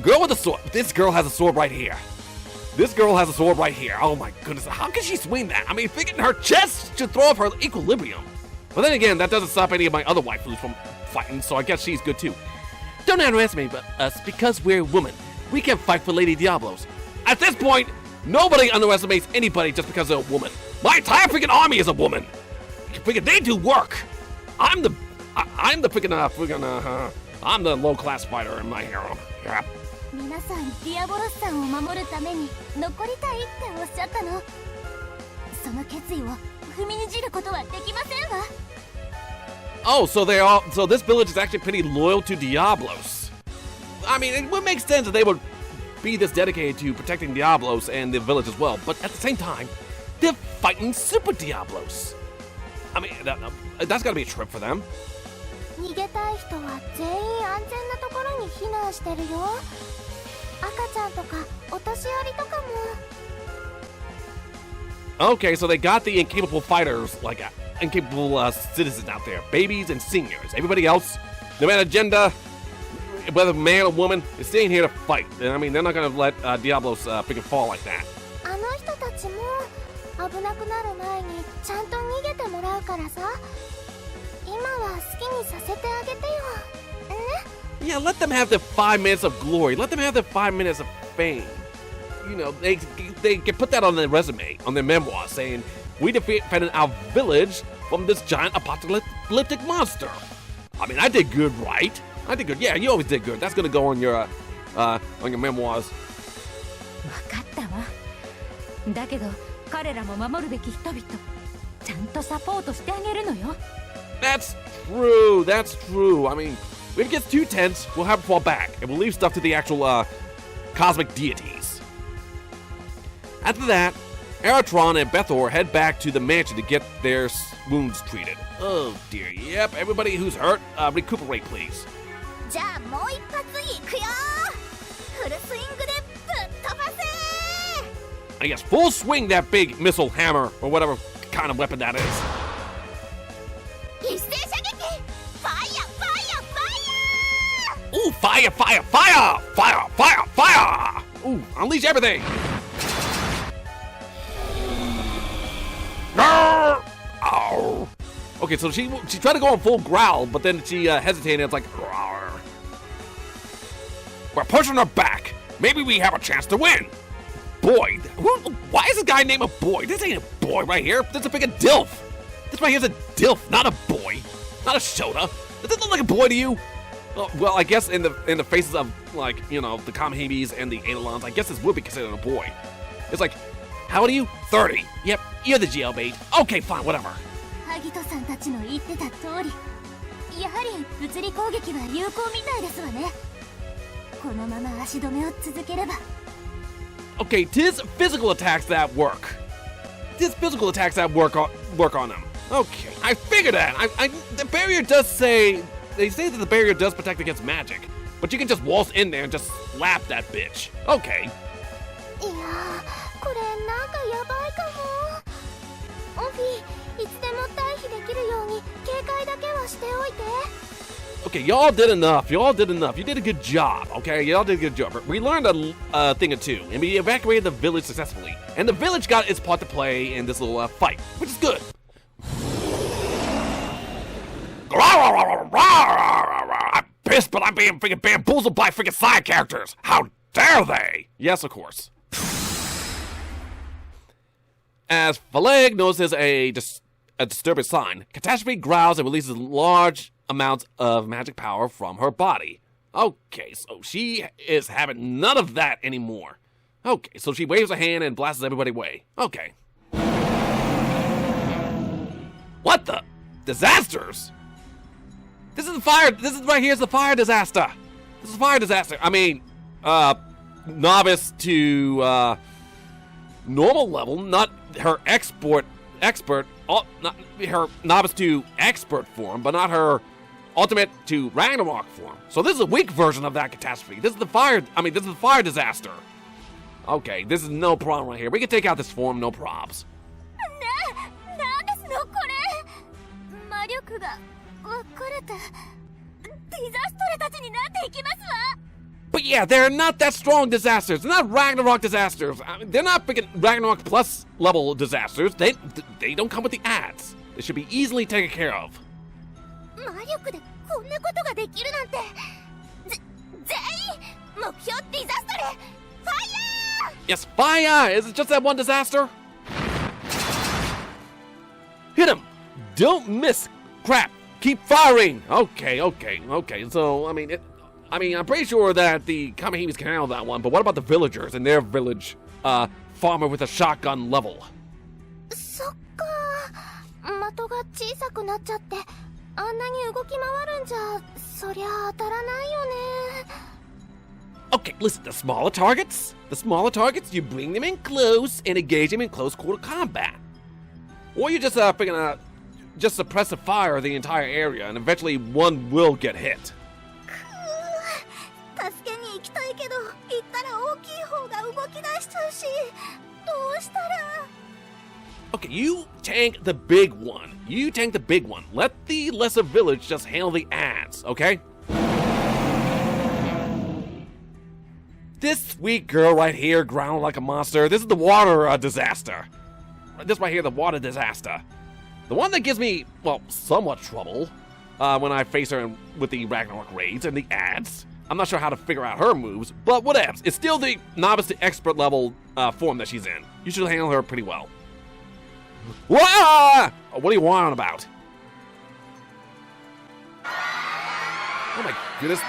Girl with a sword. This girl has a sword right here. This girl has a sword right here. Oh my goodness, how can she swing that? I mean, freaking her chest should throw off her equilibrium. But then again, that doesn't stop any of my other waifus from fighting, so I guess she's good too. Don't underestimate us because we're women. We can fight for Lady Diablos. At this point, nobody underestimates anybody just because they're a woman. My entire freaking army is a woman. Freaking, they do work. I'm the freaking I'm the low-class fighter in my harem. Yeah. 皆さんディアボロスさんを守るために残りたいっておっしゃったの。その決意を踏みにじることはできませんわ。 Oh, so this village is actually pretty loyal to Diablos. I mean, it would make sense that they would be this dedicated to protecting Diablos and the village as well, but at the same time, they're fighting Super Diablos. I mean, that's gotta be a trip for them. 逃げたい人は全員安全なところに避難してるよ。赤ちゃんとかお年寄りとかも。 Okay, so they got the incapable fighters, like incapable citizens out there, babies and seniors. Everybody else, no matter gender, whether man or woman, is staying here to fight. And I mean, they're not gonna let Diablos freaking fall like that. あの人たちも危なくなる前にちゃんと逃げてもらうからさ。今は好きにさせてあげてよ。ね? Yeah, let them have their 5 minutes of glory. Let them have their 5 minutes of fame. You know, they can put that on their resume, on their memoir, saying, we defended our village from this giant apocalyptic monster. I mean, I did good, right? I did good. Yeah, you always did good. That's gonna go on your memoirs. 分かったわ。だけど彼らも守るべき人々、ちゃんとサポートしてあげるのよ。That's true. That's true. I mean, if it gets too tense, we'll have to fall back, and we'll leave stuff to the actual cosmic deities. After that, Aratron and Bethor head back to the mansion to get their wounds treated. Oh dear. Yep. Everybody who's hurt, recuperate, please. じゃあもう一発いくよ。フルスイングでぶっ飛ばせ。 I guess full swing that big missile hammer or whatever kind of weapon that is. 一斉射撃。ファイヤーファイヤーファイヤー。 Ooh, fire, fire, fire! Fire, fire, fire! Ooh, unleash everything! Grrr! Ow. Okay, so she tried to go on full growl, but then she hesitated. It's like, Rawr. We're pushing her back. Maybe we have a chance to win. Boy, why is this guy named a boy? This ain't a boy right here. This is a freaking dilf. This right here's a dilf, not a boy, not a Shota. Does this look like a boy to you? Well, I guess in the faces of, like, you know, the Kamihimes and the Analons, I guess this would be considered a boy. It's like, how old are you? 30. Yep, you're the jailbait. Okay, fine, whatever. ハギトさんたちの言ってた通り、やはり物理攻撃は有効みたいですわね。このまま足止めを続ければ。Okay, tis physical attacks that work. Tis physical attacks that work on them. Okay, I figured that. The barrier does say, they say that the barrier does protect against magic, but you can just waltz in there and just slap that bitch. Okay. いやー、これなんかやばいかも。オフィ、いつでも退避できるように警戒だけはしておいて。Okay, y'all did enough. Y'all did enough. You did a good job, okay? Y'all did a good job. We learned a thing or two, and we evacuated the village successfully. And the village got its part to play in this little fight, which is good. I'm pissed, but I'm being freaking bamboozled by freaking side characters. How dare they? Yes, of course. As Phaleg notices a disturbing sign, Catastrophe growls and releases large amounts of magic power from her body. Okay, so she is having none of that anymore. Okay, so she waves a hand and blasts everybody away. Okay. What the? Disasters? This is the fire. This is right here is the fire disaster. This is a fire disaster. I mean, novice to normal level, not her expert. Not her novice to expert form, but not her ultimate to Ragnarok form. So this is a weak version of that catastrophe. This is the fire. I mean, this is the fire disaster. Okay, this is no problem right here. We can take out this form, no probs. なんですのこれ。魔力が分かれてディザストレたちになっていきますわ。 But yeah, they're not that strong disasters. They're not Ragnarok disasters. I mean, they're not freaking Ragnarok plus level disasters. They don't come with the ads. They should be easily taken care of. 魔力でこんなことができるなんて。全員目標ディザストレファイヤー。 Yes, fire! Is it just that one disaster? Hit him! Don't miss! Crap! Keep firing! Okay. So, I mean, I'm pretty sure that the Kamihimes can handle that one, but what about the villagers in their village, farmer with a shotgun level? そっか。的が小さくなっちゃって、あんなに動き回るんじゃ、そりゃ当たらないよね。 Okay, listen, the smaller targets, you bring them in close and engage them in close quarter combat. Or you just just suppress the fire of the entire area, and eventually one will get hit. 助けに行きたいけど、行ったら大きい方が動き出しちゃうし、どうしたら。 Okay, you tank the big one. Let the lesser village just handle the ads, okay? This sweet girl right here growling like a monster. This is the water disaster. This right here, the water disaster. The one that gives me, well, somewhat trouble when I face her with the Ragnarok raids and the ads. I'm not sure how to figure out her moves, but whatevs. It's still the novice to expert level form that she's in. You should handle her pretty well. What? What are you whining about? Oh my goodness,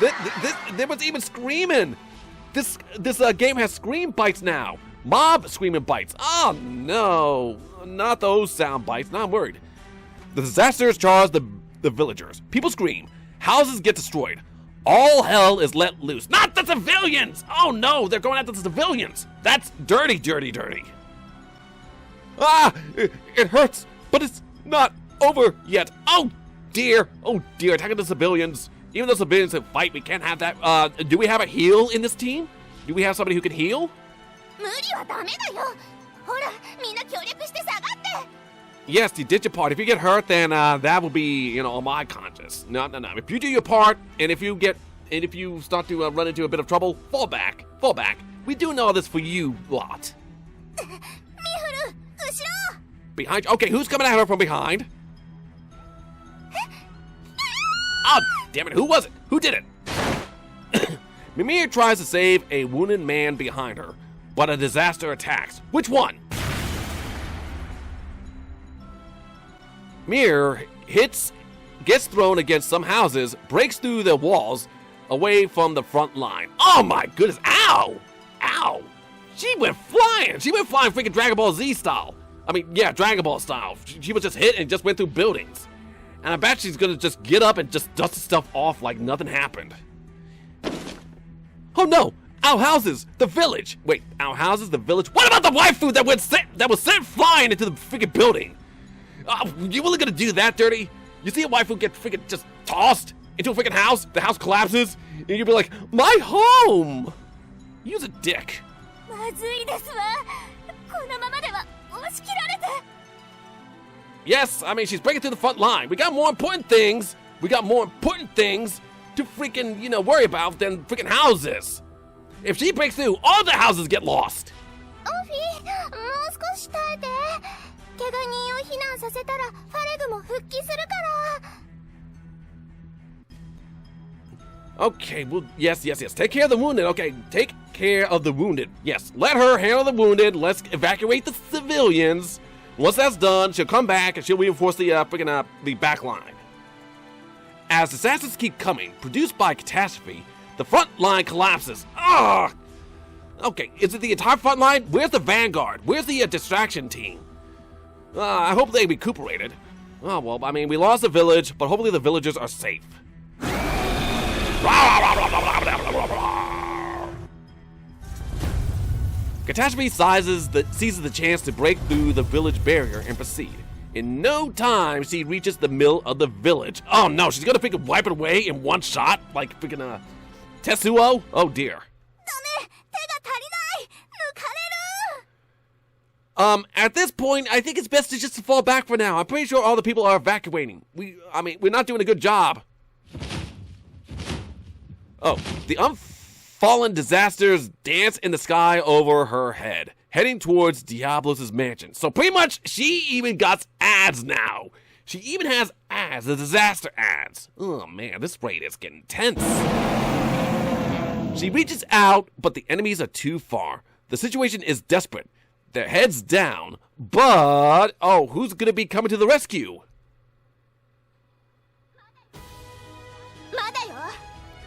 there was even screaming. This game has scream bites now. Mob screaming bites. Oh no, not those sound bites. Now I'm worried. The disasters charge the villagers. People scream. Houses get destroyed. All hell is let loose. Not the civilians! Oh no, they're going after the civilians. That's dirty, dirty, dirty. Ah, it hurts, but it's not over yet. Oh dear, attacking the civilians. Even though civilians can fight, we can't have that. Do we have a heal in this team? Do we have somebody who can heal? 無理はダメだよ。ほら、みんな協力して下がって。 Yes, you did your part. If you get hurt, then that will be, on my conscience. No. If you do your part, and if you start to run into a bit of trouble, fall back. We do know this for you lot. ミフル、後ろ。 Behind you. Okay, who's coming at her from behind? Oh, damn it, who was it? Who did it? Mimir tries to save a wounded man behind her, but a disaster attacks. Which one? Mir gets thrown against some houses, breaks through the walls, away from the front line. Oh my goodness, ow! Ow! She went flying freaking Dragon Ball Z style. I mean, yeah, Dragon Ball style. She was just hit and just went through buildings. And I bet she's gonna just get up and just dust the stuff off like nothing happened. Oh no! Our houses, the village. Wait, our houses, the village. What about the waifu that was sent flying into the freaking building? You really gonna do that, dirty? You see a waifu get freaking just tossed into a freaking house, the house collapses, and you'll be like, my home! Use a dick. まずいですわ。このままでは押し切られて。 Yes, I mean, she's breaking through the front line. We got more important things to freaking, worry about than freaking houses. If she breaks through, all the houses get lost. オフィ、もう少し耐えて。怪我人を避難させたらファレグも復帰するから。 Okay, well, yes. Take care of the wounded. Okay, take care of the wounded. Yes, let her handle the wounded. Let's evacuate the civilians. Once that's done, she'll come back and she'll reinforce the the back line. As disasters keep coming, produced by catastrophe, the front line collapses. Ugh! Okay, is it the entire front line? Where's the vanguard? Where's the distraction team? I hope they recuperated. Oh, well, I mean, we lost the village, but hopefully the villagers are safe. Catastrophe seizes the chance to break through the village barrier and proceed. In no time, she reaches the middle of the village. Oh no, she's gonna freaking wipe it away in one shot? Like freaking, Tetsuo? Oh dear. ダメ、手が足りない。抜かれる。 At this point, I think it's best to just fall back for now. I'm pretty sure all the people are evacuating. We're not doing a good job. Oh, the unfallen disasters dance in the sky over her head, heading towards Diablos' mansion. So pretty much, she even got ads now. She even has ads, the disaster ads. Oh man, this raid is getting tense. She reaches out, but the enemies are too far. The situation is desperate. Their heads down, but oh, who's gonna be coming to the rescue? まだよ。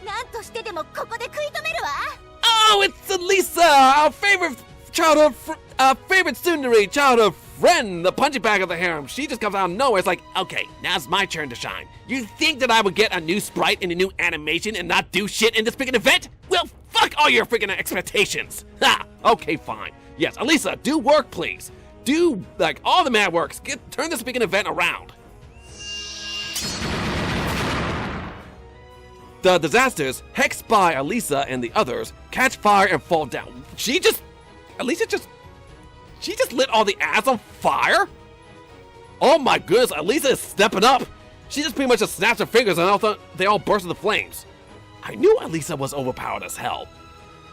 なんとしてでもここで食い止めるわ。 Oh, it's Elisa, our favorite tsundere childhood friend, the punching bag of the harem. She just comes out of nowhere. It's like, okay, now it's my turn to shine. You think that I would get a new sprite and a new animation and not do shit in this freaking event? Well, fuck all your freaking expectations. Ha! Okay, fine. Yes, Elisa, do work, please. Do, like, all the mad works. Turn this freaking event around. The disasters, hexed by Elisa and the others, catch fire and fall down. She just lit all the ads on fire? Oh my goodness, Elisa is stepping up. She just pretty much just snaps her fingers and they all burst into flames. I knew Elisa was overpowered as hell.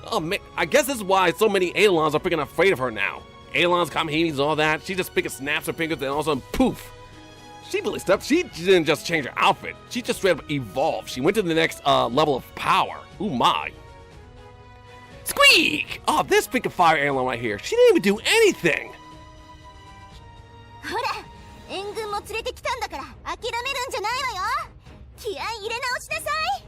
Oh man, I guess this is why so many Aelons are freaking afraid of her now. Aelons, Kamihimes, all that. She just freaking snaps her fingers and all of a sudden, poof. She really stepped. She didn't just change her outfit. She just straight up evolved. She went to the next level of power. Ooh my. Squeak! Oh, this freaking fire Aelon right here. She didn't even do anything. ほら、連れてきたんだから諦めるんじゃないわよ。気合い入れ直しなさい。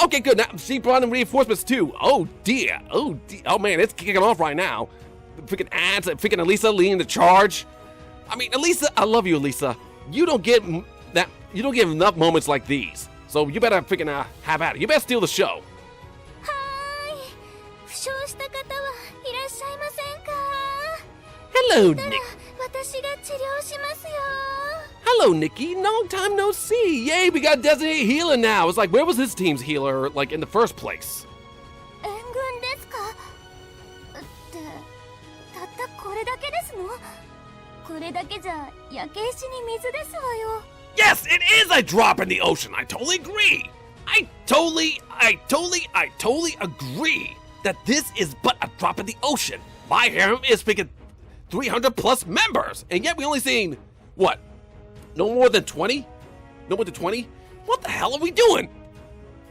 Okay, good. Now she brought in reinforcements too. Oh dear. Oh dear. Oh man, it's kicking off right now. The freaking ads, freaking Elisa leading the charge. I mean, Elisa, I love you, Elisa. You don't get that. You don't get enough moments like these. So you better freaking have at it. You better steal the show. はーい。負傷した方はいらっしゃいませんか？ Hello, なら Nick. 私が治療しますよ。 Hello, Nikki. Long time no see. Yay, we got designated healer now. It's like, where was his team's healer, like, in the first place? 援軍ですか？ってたったこれだけですの？これだけじゃ焼け石に水ですわよ。 Yes, it is a drop in the ocean. I totally agree. I totally agree that this is but a drop in the ocean. My harem is freaking 300 plus members, and yet we only seen, what? No more than 20? No more than 20? What the hell are we doing?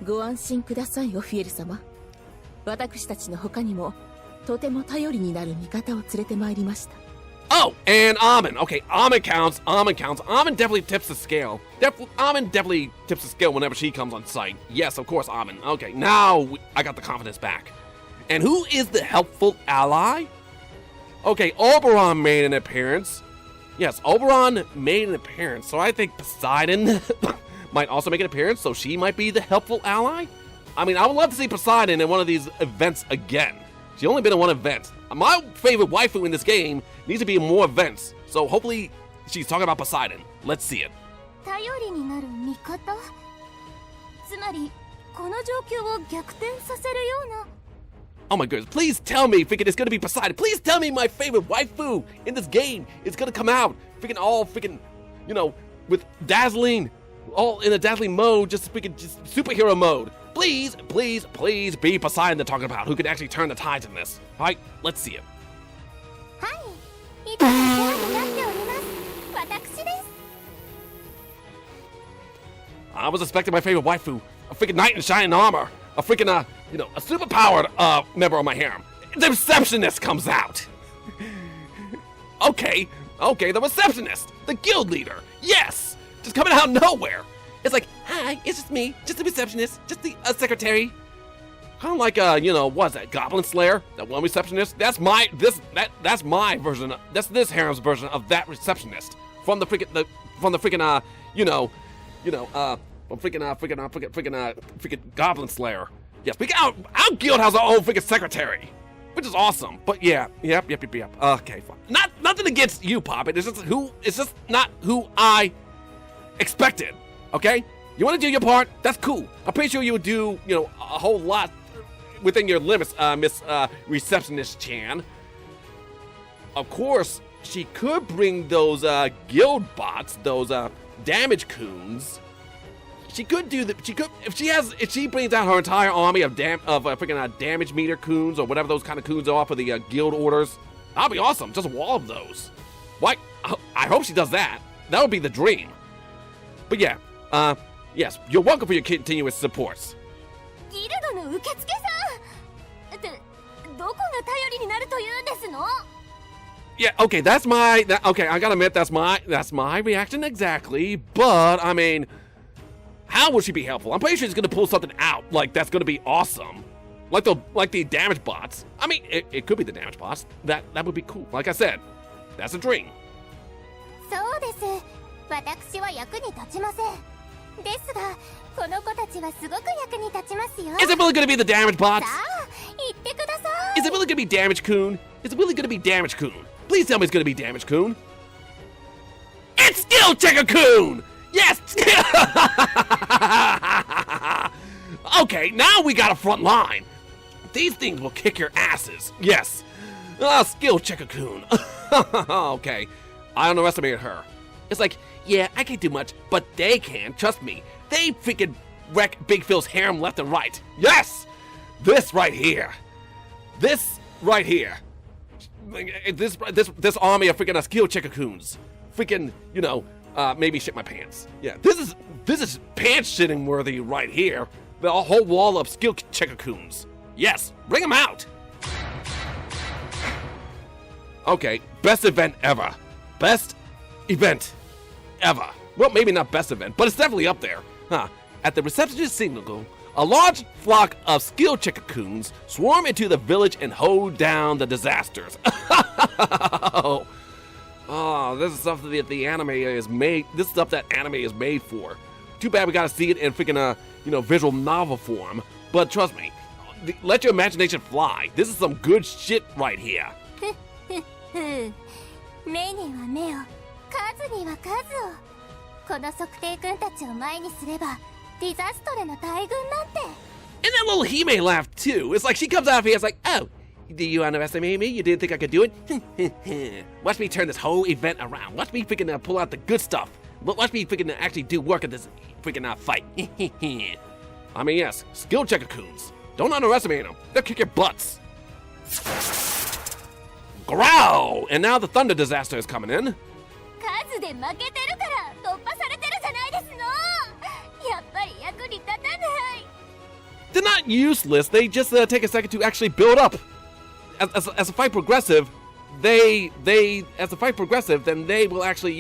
ご安心ください、オフィエル様。私たちの他にもとても頼りになる味方を連れてまいりました。 Oh, and Amon. Okay, Amon counts. Amon definitely tips the scale. Amon definitely tips the scale whenever she comes on site. Yes, of course, Amon. Okay, now I got the confidence back. And who is the helpful ally? Okay, Oberon made an appearance. Yes, Oberon made an appearance. So I think Poseidon might also make an appearance. So she might be the helpful ally. I mean, I would love to see Poseidon in one of these events again. She's only been in one event. My favorite waifu in this game needs to be in more events. So hopefully she's talking about Poseidon. Let's see it. 頼りになる味方？つまりこの状況を逆転させるような。 Oh my goodness, please tell me freaking it's gonna be Poseidon. Please tell me my favorite waifu in this game is gonna come out. Freaking all freaking, you know, with dazzling, all in a dazzling mode, just superhero mode. Please, please, please be Poseidon they're talking about, who can actually turn the tides in this. Alright, let's see it. はい、いつもお世話になっております。私です。 I was expecting my favorite waifu, a freaking knight in shining armor, a freaking, you know, a superpowered, member of my harem. The receptionist comes out. Okay, the receptionist, the guild leader, yes, just coming out of nowhere. It's like, hi, it's just me, just the receptionist, just the secretary. Kind of like, you know, what's that, Goblin Slayer, that one receptionist? That's my version, that's this harem's version of that receptionist. From the freaking, freaking Goblin Slayer. Yes, our guild has our own freaking secretary, which is awesome. But yeah, yep. Okay, fine. Nothing against you, Poppet. It's just not who I expected. Okay, you want to do your part? That's cool. I'm pretty sure you would do, you know, a whole lot within your limits, Miss Receptionist Chan. Of course, she could bring those guild bots, those damage coons. She could do that. If she brings out her entire army of freaking damage meter coons or whatever those kind of coons are for the guild orders. That'd be awesome. Just a wall of those. Why? I hope she does that. That would be the dream. But yeah, yes, you're welcome for your continuous supports. ギルドの受付さん。ってどこが頼りになるというんですの？ Yeah, okay, okay, I gotta admit that's my reaction exactly. But I mean, how would she be helpful? I'm pretty sure she's gonna pull something out like that's gonna be awesome, like the damage bots. I mean, it could be the damage bots. That would be cool. Like I said, that's a dream. そうです。私は役に立ちません。ですが、この子たちはすごく役に立ちますよ。 Is it really gonna be the damage bots? さあ、言ってください。 Is it really gonna be damage coon? Is it really gonna be damage coon? Please tell me it's gonna be damage coon. It's skill checker coon! Yes! Okay, now we got a front line. These things will kick your asses. Yes. Skill checker coon. Okay, I underestimated her. It's like, yeah, I can't do much, but they can, trust me. They freaking wreck Big Phil's harem left and right. Yes! This right here. This right here. This army of freaking skill checker coons. Freaking, you know, maybe shit my pants. Yeah, this is pants shitting worthy right here. The whole wall of skill checker coons. Yes, bring them out. Okay, best event ever. Best event ever. Well, maybe not best event, but it's definitely up there. Huh. At the receptionist signal, a large flock of skill checker-coons swarm into the village and hold down the disasters. Oh, this is stuff that the anime is made. This is stuff that anime is made for. Too bad we gotta see it in freaking visual novel form. But trust me, let your imagination fly. This is some good shit right here. 目には目を、数には数を。この測定君たちを前にすれば、ディザストレの大軍なんて。And that little Hime laugh too. It's like she comes out of here, it's like, oh, do you underestimate me? You didn't think I could do it? Watch me turn this whole event around. Watch me freaking pull out the good stuff. Watch me freaking actually do work at this freaking fight. I mean, yes, skill checker coons. Don't underestimate them. They'll kick your butts. Growl! And now the thunder disaster is coming in. 数で負けてるから突破されてるじゃないですの。やっぱり役に立たない。They're not useless. They just take a second to actually build up. As the fight progressive, then they will actually,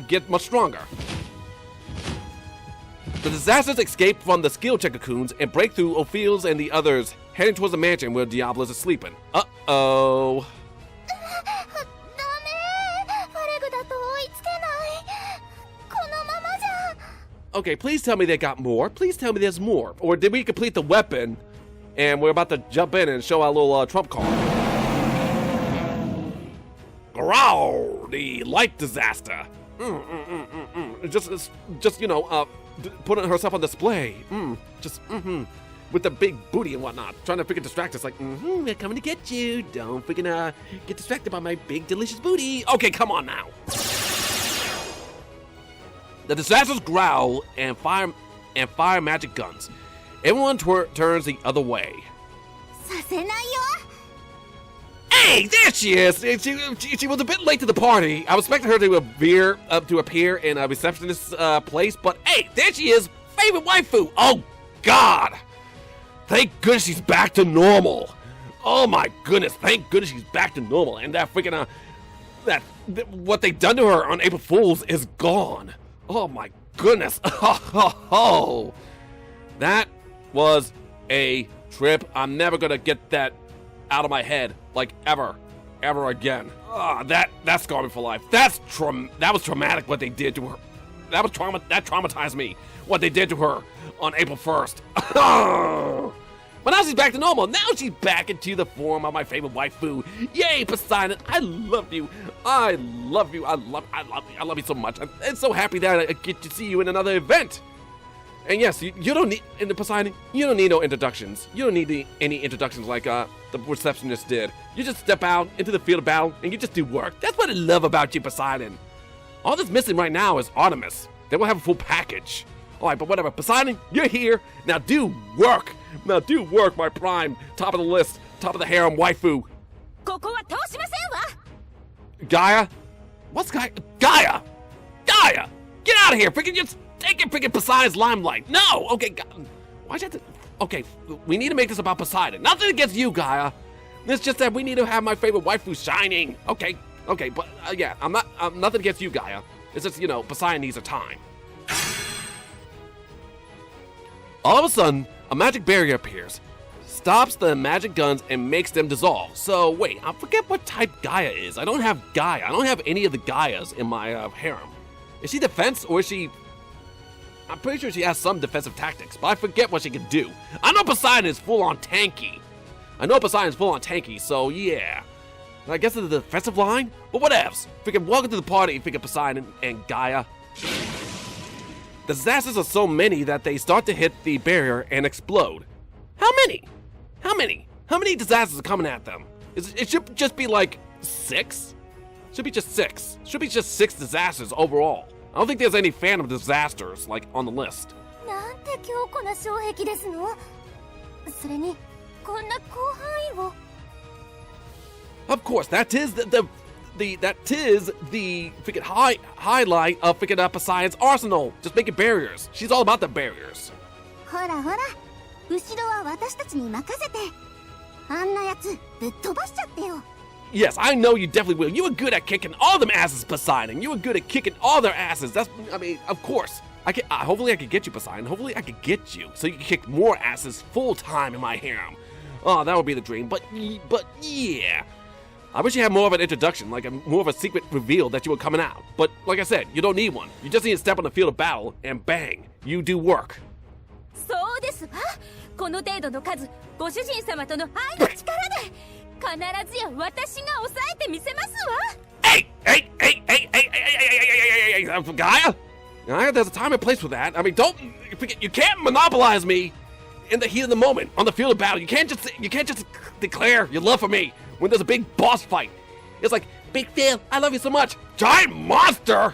get much stronger. The disasters escape from the skill checker coons and break through Ophiel's and the others, heading towards the mansion where Diablos is sleeping. Uh-oh. ダメ。ファレグだと追いつけない。このままじゃ。Okay, please tell me they got more. Please tell me there's more. Or did we complete the weapon and we're about to jump in and show our little trump card? Growl, the light disaster. Just putting herself on display. With the big booty and whatnot, trying to freaking distract us. Like, they're coming to get you. Don't freaking get distracted by my big delicious booty. Okay, come on now. The disasters growl and fire magic guns. Everyone turns the other way. させないよ。 Hey, there she is! She was a bit late to the party. I was expecting her to appear in a receptionist's place, but hey, there she is! Favorite waifu! Oh, God! Thank goodness she's back to normal! Oh my goodness, thank goodness she's back to normal, and that freaking, what they've done to her on April Fool's is gone. Oh my goodness! That was a trip. I'm never gonna get that out of my head, like ever again. That scarred me for life. That was traumatic what they did to her. That traumatized me. What they did to her on April 1st. But now she's back to normal. Now she's back into the form of my favorite waifu. Yay, Poseidon! I love you. I love you. I love you so much. I'm so happy that I get to see you in another event. And yes, you don't need, in the Poseidon, you don't need no introductions. You don't need any introductions like the receptionist did. You just step out into the field of battle and you just do work. That's what I love about you, Poseidon. All that's missing right now is Artemis. Then we'll have a full package. Alright, but whatever. Poseidon, you're here. Now do work. Now do work, my prime. Top of the list. Top of the harem waifu. ここは通しませんわ。 Gaia? What's Gaia? Gaia! Gaia! Get out of here! Freaking just take it, freaking Poseidon's limelight. No! Okay, why'd you have to... Okay, we need to make this about Poseidon. Nothing against you, Gaia. It's just that we need to have my favorite waifu shining. Okay, but yeah, I'm nothing against you, Gaia. It's just, Poseidon needs a time. All of a sudden, a magic barrier appears, stops the magic guns, and makes them dissolve. So, wait, I forget what type Gaia is. I don't have Gaia. I don't have any of the Gaias in my harem. Is she defense, or is she... I'm pretty sure she has some defensive tactics, but I forget what she can do. I know Poseidon is full-on tanky. So yeah. I guess it's the defensive line? But whatevs. Freaking welcome to the party, freaking Poseidon and Gaia. The disasters are so many that they start to hit the barrier and explode. How many? How many disasters are coming at them? It should just be like 6? Should be just 6. Should be just 6 disasters overall. I don't think there's any phantom disasters, like, on the list. なんて強固な障壁ですの。それに、こんな広範囲を。Of course, that is the freaking highlight of freaking Poseidon's arsenal. Just making barriers. She's all about the barriers. ほらほら、後ろは私たちに任せて。あんなやつぶっ飛ばしちゃってよ。Yes, I know you definitely will. You were good at kicking all them asses, Poseidon. You were good at kicking all their asses. That's, I mean, of course. Hopefully I could get you, Poseidon. Hopefully I could get you so you can kick more asses full time in my harem. Oh, that would be the dream. But yeah. I wish you had more of an introduction, like more of a secret reveal that you were coming out. But like I said, you don't need one. You just need to step on the field of battle and bang, you do work. そうですわ。この程度の数、ご主人様との愛の力で必ずや私が抑えてみせますわ。Hey, Gaia, there's a time and place for that. I mean, you can't monopolize me in the heat of the moment on the field of battle. You can't just declare your love for me when there's a big boss fight. It's like, Big Phil, I love you so much. Giant monster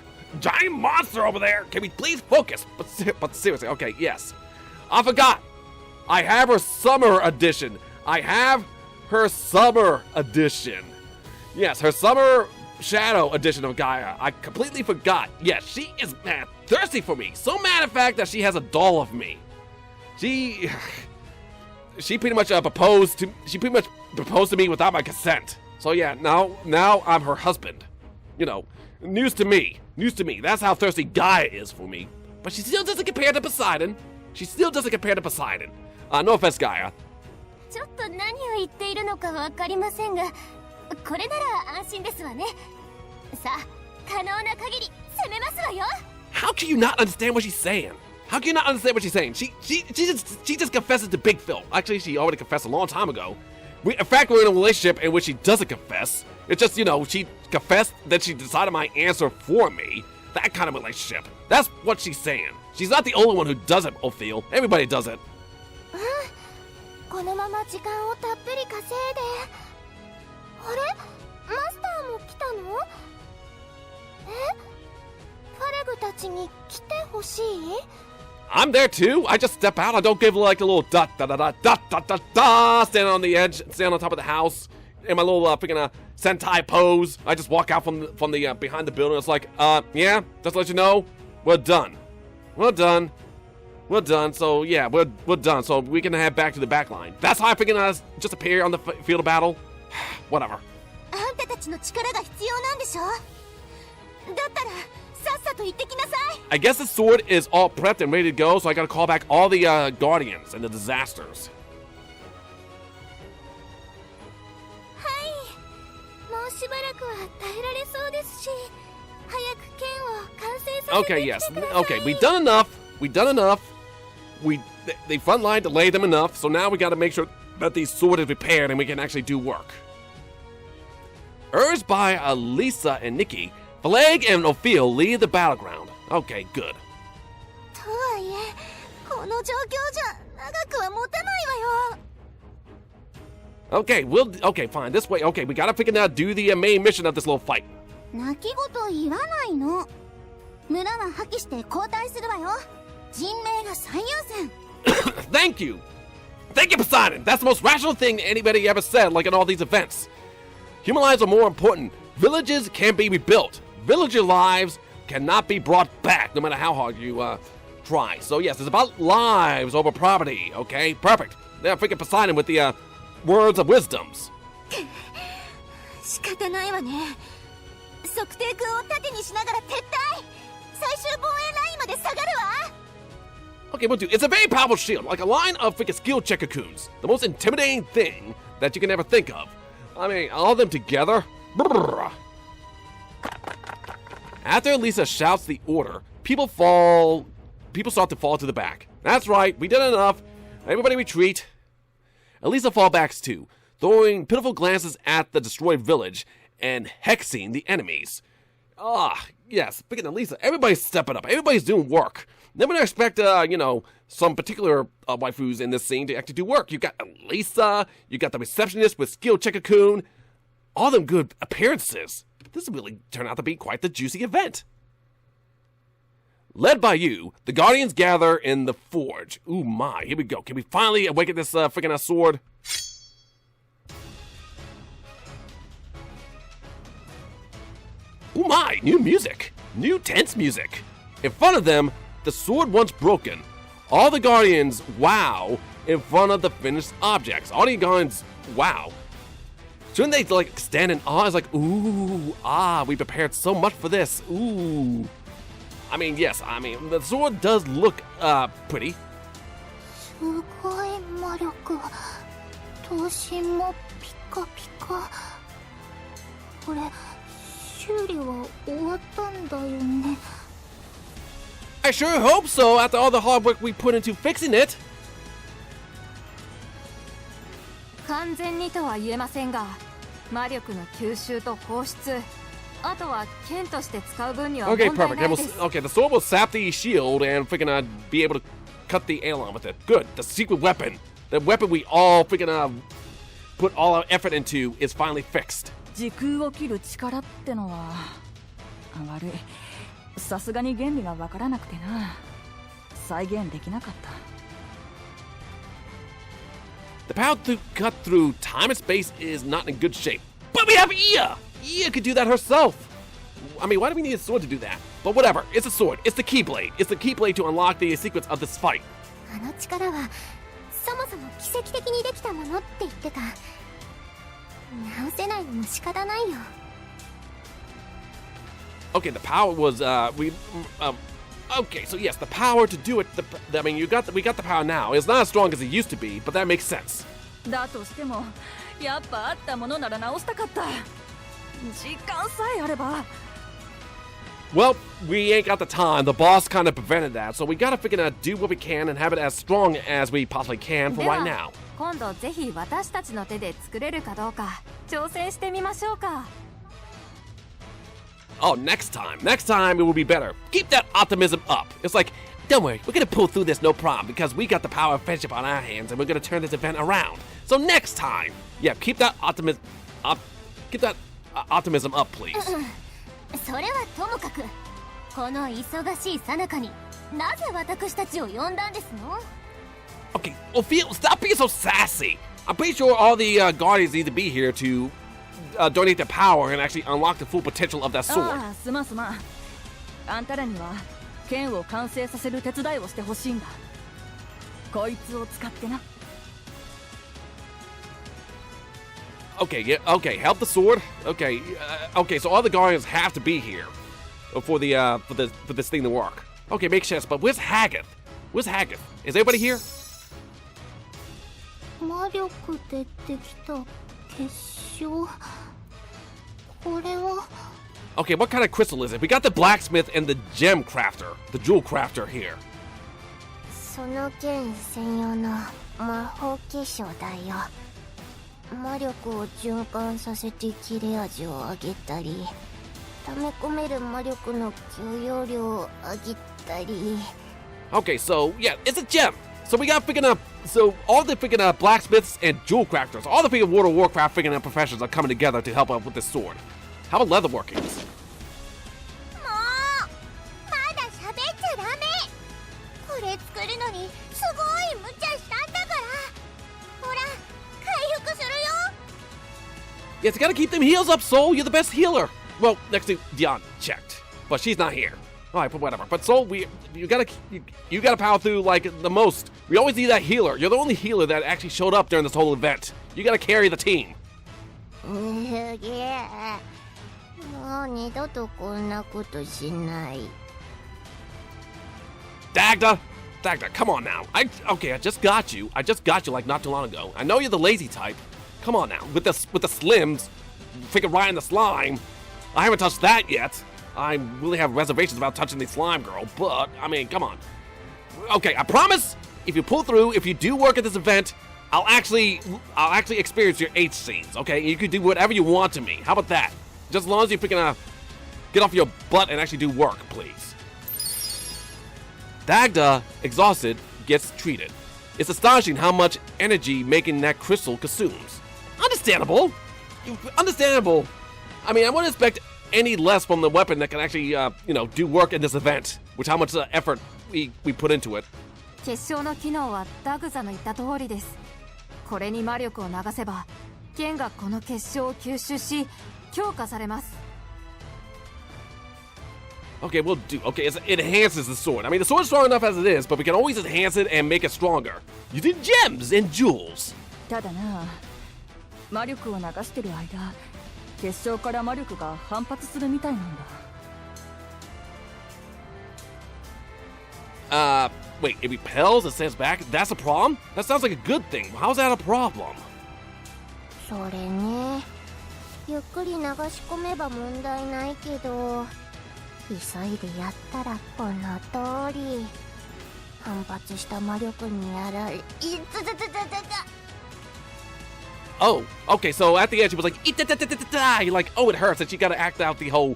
over there. Can we please focus? But seriously, okay, yes. I forgot. I have her summer edition. Yes, her summer shadow edition of Gaia. I completely forgot. Yes, she is mad thirsty for me. So mad, in fact, that she has a doll of me. She pretty much proposed to me without my consent. So yeah, now I'm her husband. You know, news to me. That's how thirsty Gaia is for me. But she still doesn't compare to Poseidon. No offense, Gaia. ちょっと何を言っているのかわかりませんが、これなら安心ですわね。さあ、可能な限り攻めますわよ。How can you not understand what she's saying? She just confesses to Big Phil. Actually, she already confessed a long time ago. In fact, we're in a relationship in which she doesn't confess. It's just, you know, she confessed that she decided my answer for me. That kind of relationship. That's what she's saying. She's not the only one who does it, Ophil. Everybody does it. このまま時間をたっぷり稼いで。あれ？マスターも来たの？ファレグたちに来てほしい？ I'm there too. I just step out. I don't give like a little dot dot dot dot dot dot dot. Stand on the edge, stand on top of the house in my little freaking sentai pose. I just walk out from the behind the building. It's like, yeah, just to let you know, we're done. So yeah, we're done. So we can head back to the back line. That's how I freaking just appear on the field of battle. Whatever. あんたたちの力が必要なんでしょ？だったらさっさと行ってきなさい。 I guess the sword is all prepped and ready to go, so I gotta call back all the guardians and the disasters. はい。もうしばらくは耐えられそうですし、早く剣を完成させてきてください。 Okay, yes. Okay, we've done enough. They front line delayed them enough, so now we gotta make sure that the sword is repaired and we can actually do work. Urged by Lisa and Nikki, Flag and Ophil leave the battleground. Okay, good. とはいえ、この状況じゃ長くは持たないわよ。 Okay, fine. This way. Okay, we gotta freaking do the main mission of this little fight. 泣き言言わないの。村は破棄して交代するわよ。人命が最優先。Thank you, Poseidon. That's the most rational thing anybody ever said. Like in all these events, human lives are more important. Villages can be rebuilt. Villager lives cannot be brought back, no matter how hard you try. So yes, it's about lives over property. Okay, perfect. Now freaking Poseidon with the words of wisdoms. 仕方ないわね。測定君を盾にしながら撤退。最終防衛ラインまで下がるわ。 Okay, well, dude, it's a very powerful shield, like a line of freaking skill checker coons. The most intimidating thing that you can ever think of. I mean, all of them together. Brrr. After Lisa shouts the order, people start to fall to the back. That's right, we did enough. Everybody retreat. Elisa fallbacks too, throwing pitiful glances at the destroyed village and hexing the enemies. Yes, freaking Elisa, everybody's stepping up. Everybody's doing work. Never expect, some particular waifus in this scene to actually do work. You got Elisa, you got the receptionist with skill checker coon. All them good appearances. This really turned out to be quite the juicy event. Led by you, the Guardians gather in the forge. Ooh my, here we go. Can we finally awaken this freaking sword? Ooh my, new music. New tense music. In front of them, the sword once broken. All the Guardians wow in front of the finished objects. All the Guardians wow. Shouldn't they like stand in awe? It's like, ooh, we prepared so much for this. Ooh. I mean, yes, I mean, the sword does look pretty. すごい魔力。頭身もピカピカ。これ修理は終わったんだよね。I sure hope so after all the hard work we put into fixing it. 完全にとは言えませんが、魔力の吸収と放出、あとは剣として使う分には問 Okay, 題 perfect. ない It で will, す。 okay, the sword will sap the shield and freaking be able to cut the aileron with it. Good. The secret weapon. The weapon we all freaking put all our effort into is finally fixed. 時空を切る力ってのは悪い。さすがに原理がわからなくてな。再現できなかった。The power to cut through time and space is not in good shape. But we have Ia! Ia could do that herself. I mean, why do we need a sword to do that? But whatever. It's a sword. It's the Keyblade. It's the Keyblade to unlock the secrets of this fight. あの力はそもそも奇跡的にできたものって言ってた。直せないのも仕方ないよ。Okay, the power was okay, so yes, the power to do it. I mean, we got the power now. It's not as strong as it used to be, but that makes sense. だとしてもやっぱあったものなら直したかった。時間さえあれば。Well, we ain't got the time. The boss kind of prevented that, so we gotta freaking do what we can and have it as strong as we possibly can for で right は now. 今度ぜひ私たちの手で作れるかどうか挑戦してみましょうか。Oh, next time it will be better. Keep that optimism up. It's like, don't worry, we're gonna pull through this no problem because we got the power of friendship on our hands and we're gonna turn this event around. So next time, yeah, keep that optimism up. Keep that optimism up, please. それはともかく、この忙しい最中になぜ私たちを呼んだんですの？ Okay, well, stop being so sassy. I'm pretty sure all the guardians need to be here to donate their power and actually unlock the full potential of that sword. ああ、すまんすまん。あんたらには剣を完成させる手伝いをしてほしいんだ。こいつを使ってな。Okay, yeah, okay, help the sword. Okay, okay, so all the guardians have to be here for this thing to work. Okay, makes sense. But where's Haggith? Where's Haggith? Is everybody here? 魔力でできた結晶。これは。 Okay, what kind of crystal is it? We got the blacksmith and the gem crafter, the jewel crafter here. その剣専用の魔法結晶だよ。魔力を循環させて切れ味を上げたり、溜め込める魔力の許容量を上げたり。 Okay, so yeah, it's a gem. So we got freaking so all the freaking blacksmiths and jewel crafters, all the freaking World of Warcraft freaking professionals are coming together to help out with this sword. How about leather workings? もうまだ喋っちゃダメ。これ作るのにすごい無茶したんだから。ほら、回復するよ。 Yes, you gotta keep them heals up, Soul. You're the best healer. Well, next to Dion checked, but she's not here. All right, but whatever. But Soul, you gotta power through like the most. We always need that healer. You're the only healer that actually showed up during this whole event. You gotta carry the team. すげえ。もう二度とこんなことしない。Dagda, come on now. I just got you. I just got you like not too long ago. I know you're the lazy type. Come on now, with the slims, freaking riding the slime. I haven't touched that yet. I really have reservations about touching the slime girl, but I mean, come on. Okay, I promise. If you pull through, if you do work at this event, I'll actually experience your H scenes. Okay, you can do whatever you want to me. How about that? Just as long as you freaking get off your butt and actually do work, please. Dagda, exhausted, gets treated. It's astonishing how much energy making that crystal consumes. Understandable. Understandable. I mean, I wouldn't expect any less from the weapon that can actually, do work in this event, with how much effort we put into it. 結晶の機能はダグザの言った通りです。これに魔力を流せば剣がこの結晶を吸収し強化されます。 Okay, we'll do. Okay, it enhances the sword. I mean, the sword's strong enough as it is, but we can always enhance it and make it stronger using gems and jewels. ただな、魔力を流してる間、結晶から魔力が反発するみたいなんだ。Wait, it repels, it sends back? That's a problem? That sounds like a good thing. How's that a problem? それね、ゆっくり流し込めば問題ないけど、急いでやったらこの通り反発した魔力にやられ、Oh, okay, so at the end she was like, "Ita-ta-ta-ta-ta-ta." You're like, oh, it hurts, and she gotta act out the whole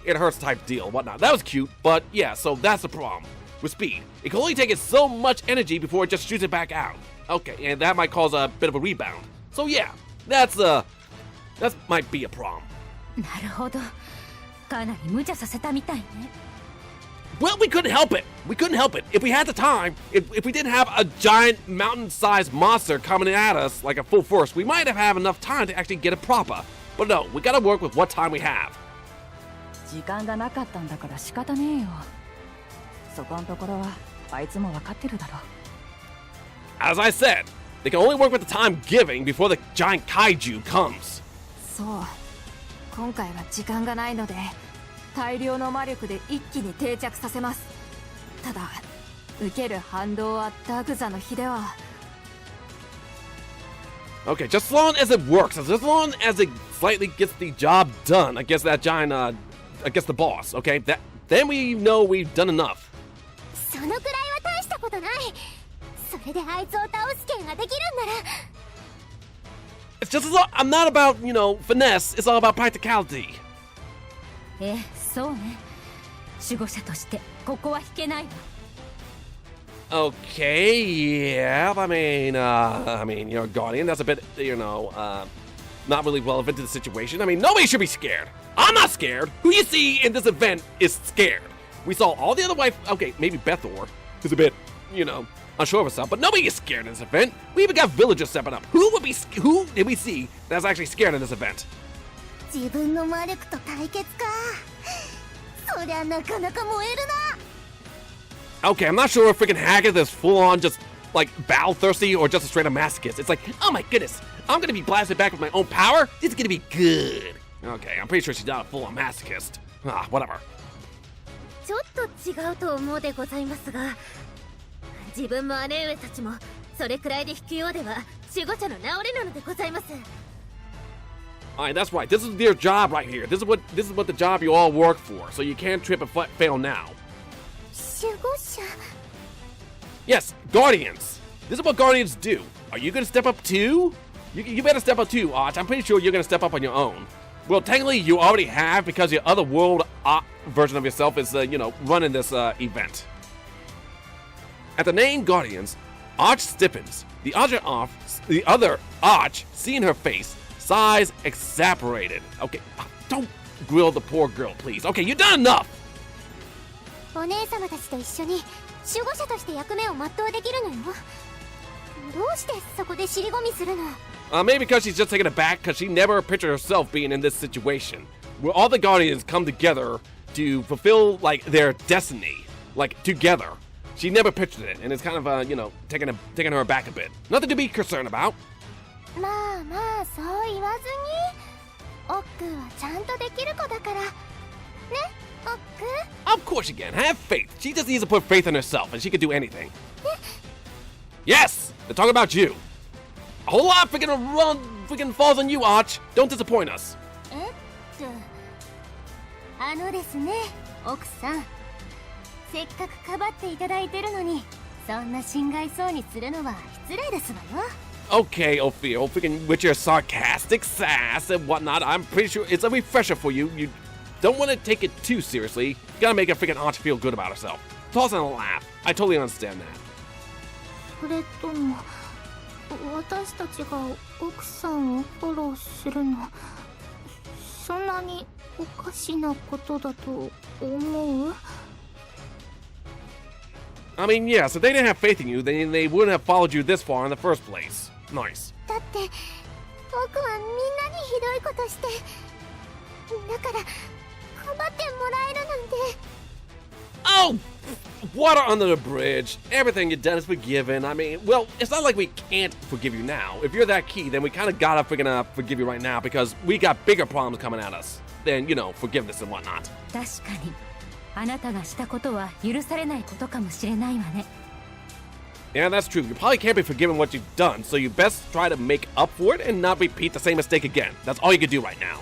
it hurts type deal, whatnot. That was cute, but yeah, so that's the problem. With speed, it can only take it so much energy before it just shoots it back out. Okay, and that might cause a bit of a rebound. So yeah, that might be a problem. なるほど。かなり無茶させたみたいね。Well, we couldn't help it. We couldn't help it. If we had the time, if we didn't have a giant mountain-sized monster coming at us like a full force, we might have had enough time to actually get it proper. But no, we gotta work with what time we have. 時間がなかったんだから仕方ねえよ。そこんところはあいつも分かってるだろ。As I said, they can only work with the time giving before the giant kaiju comes. そう、今回は時間がないので大量の魔力で一気に定着させます。ただ受ける反動はダグザの火では。 Okay, just as long as it works, as long as it slightly gets the job done against that giant, against the boss, okay? Then we know we've done enough. そのくらいは大したことない。それであいつを倒す剣ができるんなら。 It's just as long, I'm not about, finesse, it's all about practicality. そうね。守護者としてここは引けないわ。 Okay, yeah, I mean, you're a guardian, that's a bit, not really relevant to the situation. I mean, nobody should be scared. I'm not scared. Who you see in this event is scared. We saw all the other okay, maybe Bethor is a bit, unsure of herself, but nobody is scared in this event. We even got villagers stepping up. Who did we see that's actually scared in this event? 自分の魔力と対決か。そりゃなかなか燃えるな。 Okay, I'm not sure if freaking Haggith is full-on just, like, battle-thirsty or just a straight-up masochist. It's like, oh my goodness, I'm gonna be blasted back with my own power? This is gonna be good. Okay, I'm pretty sure she's not a full-on masochist. Whatever. ちょっと違うと思うでございますが、自分も姉上たちもそれくらいで引くようでは守護者の治れなのでございます。 Alright, that's right. This is your job right here. This is what the job you all work for. So you can't trip and fail now. 守護者。 Yes, guardians. This is what guardians do. Are you gonna step up too? You better step up too, Arch. I'm pretty sure you're gonna step up on your own. Well, technically you already have because your other world version of yourself is, running this event. At the name Guardians, Arch stiffens. The other Arch, seeing her face, sighs exasperated. Okay, don't grill the poor girl, please. Okay, you've done enough. お姉様たちと一緒に守護者として役目を全うできるのよ。どうしてそこで尻込みするの？ Maybe because she's just taken aback because she never pictured herself being in this situation. Where all the Guardians come together to fulfill, like, their destiny. Like, together. She never pictured it, and it's kind of, taking her aback a bit. Nothing to be concerned about. まあまあそう言わずに、オックはちゃんとできる子だから。ね、オック？ Of course she can. Have faith. She just needs to put faith in herself, and she can do anything. Yes! They're talking about you. A whole lot freaking falls on you, Arch. Don't disappoint us. ですね、奥さん。せっかくかばっていただいてるのに、そんな心外そうにするのは失礼ですわよ。 Okay, Ophir, freaking with your sarcastic sass and whatnot, I'm pretty sure it's a refresher for you. You don't want to take it too seriously. You gotta make a freaking Arch feel good about herself. Toss in a laugh. I totally understand that. それとも、私たちが奥さんをフォローするの、そんなにおかしなことだと思う？ I mean, yeah, so if they didn't have faith in you, then they wouldn't have followed you this far in the first place. Nice. だって僕はみんなにひどいことして、だからかばってもらえるなんて。 Oh, water under the bridge. Everything you've done is forgiven. I mean, well, it's not like we can't forgive you now. If you're that key, then we kind of gotta freaking forgive you right now because we got bigger problems coming at us than, you know, forgiveness and whatnot. 確かにあなたがしたことは許されないことかもしれないわね。 Yeah, that's true. You probably can't be forgiven what you've done, so you best try to make up for it and not repeat the same mistake again. That's all you can do right now.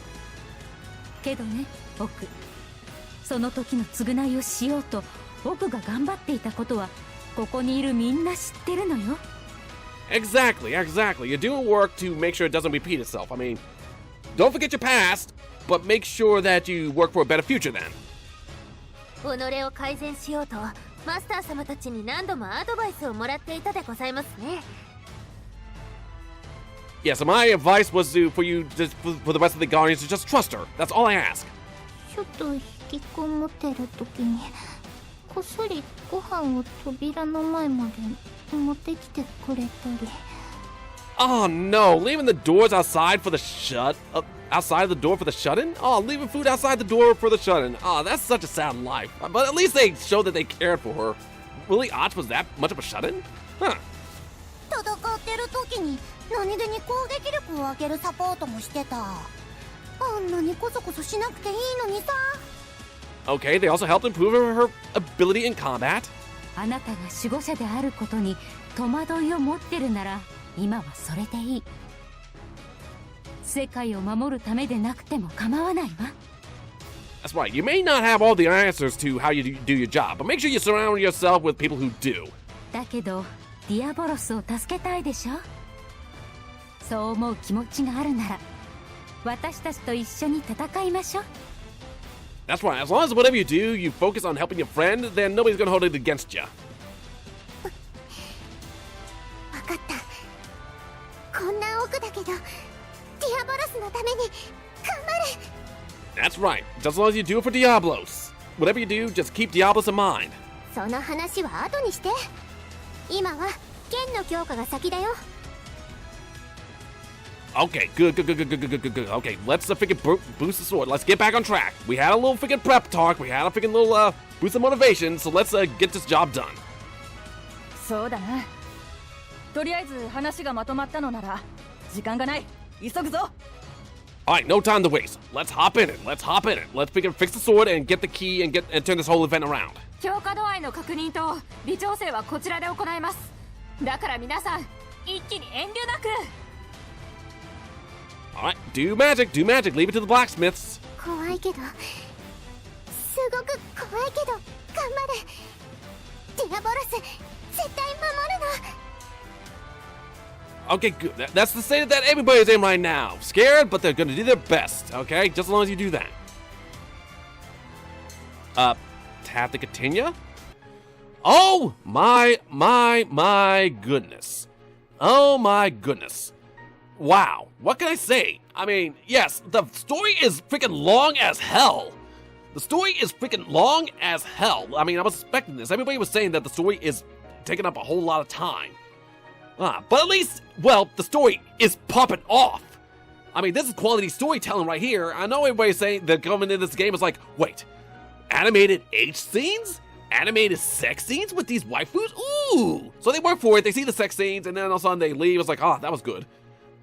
けどね、僕。その時の償いをしようと僕が頑張っていたことはここにいるみんな知ってるのよ。 Exactly. You're doing work to make sure it doesn't repeat itself. I mean, don't forget your past, but make sure that you work for a better future then. 己を改善しようとマスター様たちに何度もアドバイスをもらっていたでございますね。 Yeah, so my advice was for you, for the rest of the Guardians, to just trust her. That's all I ask. ちょっと引きこもってる時にこっそりご飯を扉の前まで持ってきてくれたり。 Oh no, leaving the doors outside for the outside the door for the shut-in? Oh, leaving food outside the door for the shut-in. Oh, that's such a sad life. But at least they showed that they cared for her. Really, Arch was that much of a shut-in? Huh. 戦ってる時に何気に攻撃力を上げるサポートもしてた。あんなにコソコソしなくていいのにさ。 Okay, they also helped improve her ability in combat. あなたが守護者であることに戸惑いを持ってるなら今はそれでいい。世界を守るためでなくても構わないわ。 That's right, you may not have all the answers to how you do your job, but make sure you surround yourself with people who do. だけどディアボロスを助けたいでしょ。そう思う気持ちがあるなら私たちと一緒に戦いましょう。 That's right, as long as whatever you do, you focus on helping your friend, then nobody's gonna hold it against you. わかった。こんな奥だけどディアボロスのために頑張る。 That's right, just as long as you do it for Diablos. Whatever you do, just keep Diablos in mind. その話は後にして。今は剣の強化が先だよ。 Okay, good. Okay, let's freaking boost the sword. Let's get back on track. We had a little freaking prep talk. We had a freaking little boost of motivation. So let's get this job done. そうだな。とりあえず話がまとまったのなら時間がない。急ぐぞ。 Alright, no time to waste. Let's hop in it. Let's freaking fix the sword and get the key and turn this whole event around. 強化度合いの確認と微調整はこちらで行います。だから皆さん一気に遠慮なく。 Alright, do magic. Leave it to the blacksmiths. 怖いけどすごく怖いけど頑張る。ディアボロス絶対守るの。 Okay, good. That's the state that everybody's in right now. Scared, but they're gonna do their best, okay? Just as long as you do that. Have to continue? Oh my goodness. Oh my goodness. Wow. What can I say? I mean, yes, the story is freaking long as hell. The story is freaking long as hell. I mean, I was expecting this. Everybody was saying that the story is taking up a whole lot of time. But at least, well, the story is popping off. I mean, this is quality storytelling right here. I know everybody's saying that coming into this game is like, wait, animated age scenes? Animated sex scenes with these waifus? Ooh! So they work for it, they see the sex scenes, and then all of a sudden they leave. It's like, oh, that was good.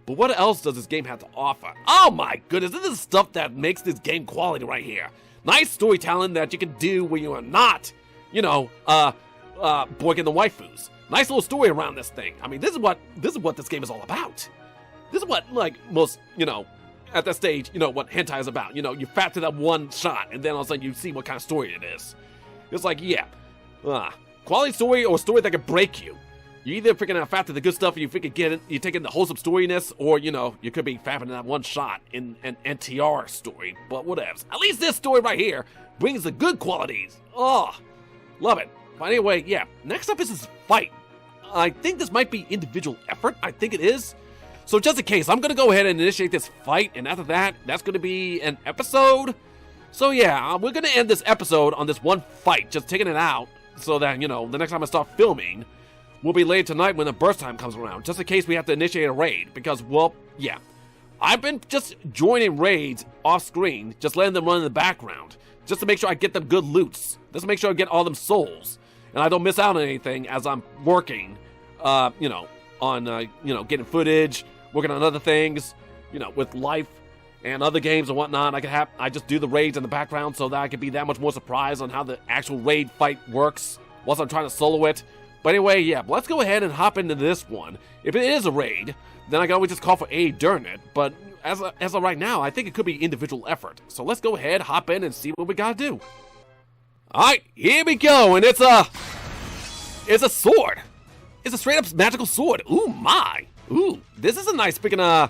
But what else does this game have to offer? Oh my goodness, this is stuff that makes this game quality right here. Nice storytelling that you can do when you are not, you know, boiking the waifus. Nice little story around this thing. I mean, this is what this game is all about. This is what, like, most, you know, at that stage, you know, what hentai is about. You know, you fat to that one shot, and then all of a sudden you see what kind of story it is. It's like, yeah, quality story or story that can break you. You either freaking fat to the good stuff and you freaking get it, you take in the wholesome storiness, or, you know, you could be fapping in that one shot in an NTR story, but whatevs. At least this story right here brings the good qualities. Oh, love it. But anyway, yeah, next up is this fight. I think this might be individual effort. I think it is. So just in case, I'm going to go ahead and initiate this fight, and after that, that's going to be an episode. So yeah, we're going to end this episode on this one fight, just taking it out, so that, you know, the next time I start filming will be late tonight when the burst time comes around, just in case we have to initiate a raid, because, well, yeah. I've been just joining raids off screen, just letting them run in the background. just to make sure I get them good loots. Just to make sure I get all them souls. And I don't miss out on anything as I'm working, on, getting footage, working on other things, with life and other games and whatnot. I just do the raids in the background so that I can be that much more surprised on how the actual raid fight works whilst I'm trying to solo it. But anyway, yeah, let's go ahead and hop into this one. If it is a raid, then I can always just call for aid during it. But as of right now, I think it could be individual effort. So let's go ahead, hop in, and see what we gotta do. Alright, here we go, and it's a sword. It's a straight up magical sword. Ooh, my. Ooh, this is a nice freaking,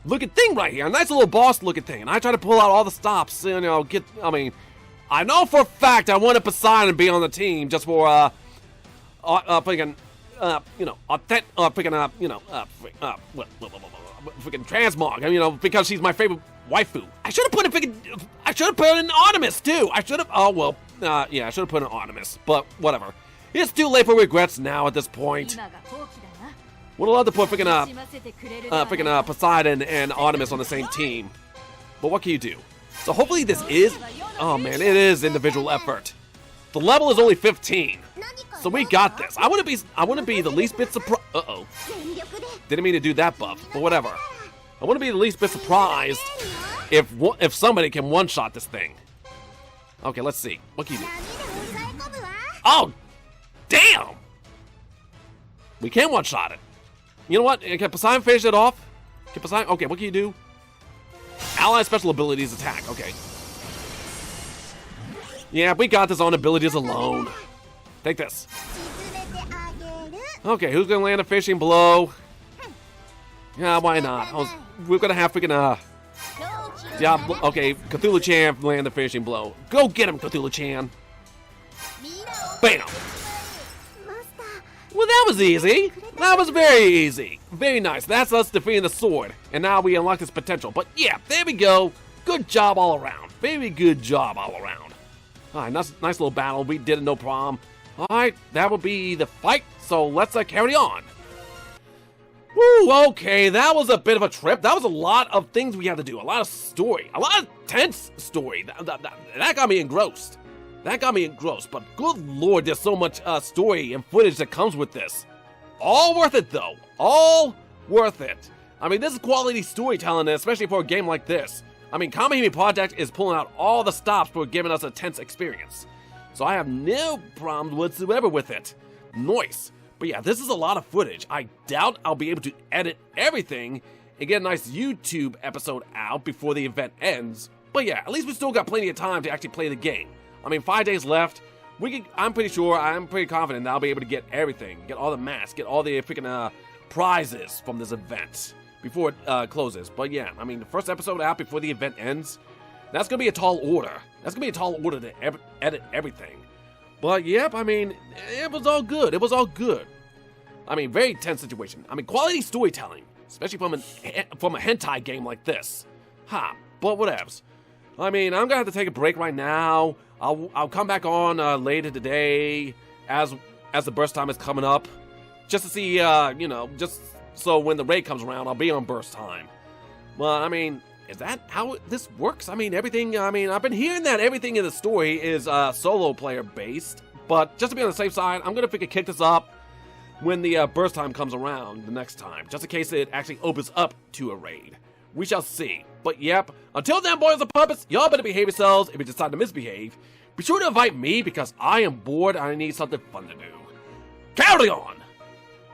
looking thing right here. A nice little boss looking thing. And I try to pull out all the stops, I know for a fact I wanted Poseidon to be on the team just for, freaking transmog, because she's my favorite waifu. I should have put an Artemis too. I should have put an Artemis, but whatever. It's too late for regrets now at this point. Would love to put freaking Poseidon and Artemis on the same team, but what can you do? So hopefully this is, oh man, it is individual effort. The level is only 15. So we got this. I wouldn't be the least bit surprised. Uh-oh. Didn't mean to do that buff, but whatever. I wouldn't be the least bit surprised if somebody can one-shot this thing. Okay, let's see. What can you do? Oh, damn! We can one-shot it. You know what? Can Poseidon finish it off? Okay, what can you do? Ally special abilities attack. Okay. Yeah, we got this on abilities alone. Take this. Okay, who's gonna land a fishing blow? Yeah, why not? We're gonna have freaking, yeah, okay, Cthulhu-chan land the finishing blow. Go get him, Cthulhu-chan. Bam! Well, that was easy. That was very easy. Very nice. That's us defeating the sword. And now we unlock its potential. But yeah, there we go. Good job all around. Very good job all around. Alright, nice little battle. We did it, no problem. Alright, that will be the fight, so let's carry on. Woo, okay, that was a bit of a trip. That was a lot of things we had to do. A lot of story. A lot of tense story. That got me engrossed. But good lord, there's so much story and footage that comes with this. All worth it, though. All worth it. I mean, this is quality storytelling, especially for a game like this. I mean, Kamihime Project is pulling out all the stops for giving us a tense experience. So I have no problems whatsoever with it. Nice. But yeah, this is a lot of footage. I doubt I'll be able to edit everything and get a nice YouTube episode out before the event ends. But yeah, at least we still got plenty of time to actually play the game. I mean, 5 days left. I'm pretty confident that I'll be able to get everything. Get all the masks, get all the freaking prizes from this event before it closes. But yeah, I mean, the first episode out before the event ends, that's going to be a tall order. That's going to be a tall order to edit everything. But yep, I mean, it was all good. I mean, very tense situation. I mean, quality storytelling, especially from a hentai game like this. But whatevs. I mean, I'm gonna have to take a break right now. I'll come back on later today as the burst time is coming up, just to see, just so when the raid comes around, I'll be on burst time. Well, I mean, is that how this works? I mean, I've been hearing that everything in the story is solo player based, but just to be on the safe side, I'm gonna freaking kick this up when the burst time comes around the next time, just in case it actually opens up to a raid. We shall see. But yep, until then, boys and puppets, y'all better behave yourselves. If you decide to misbehave, be sure to invite me because I am bored and I need something fun to do. Carry on!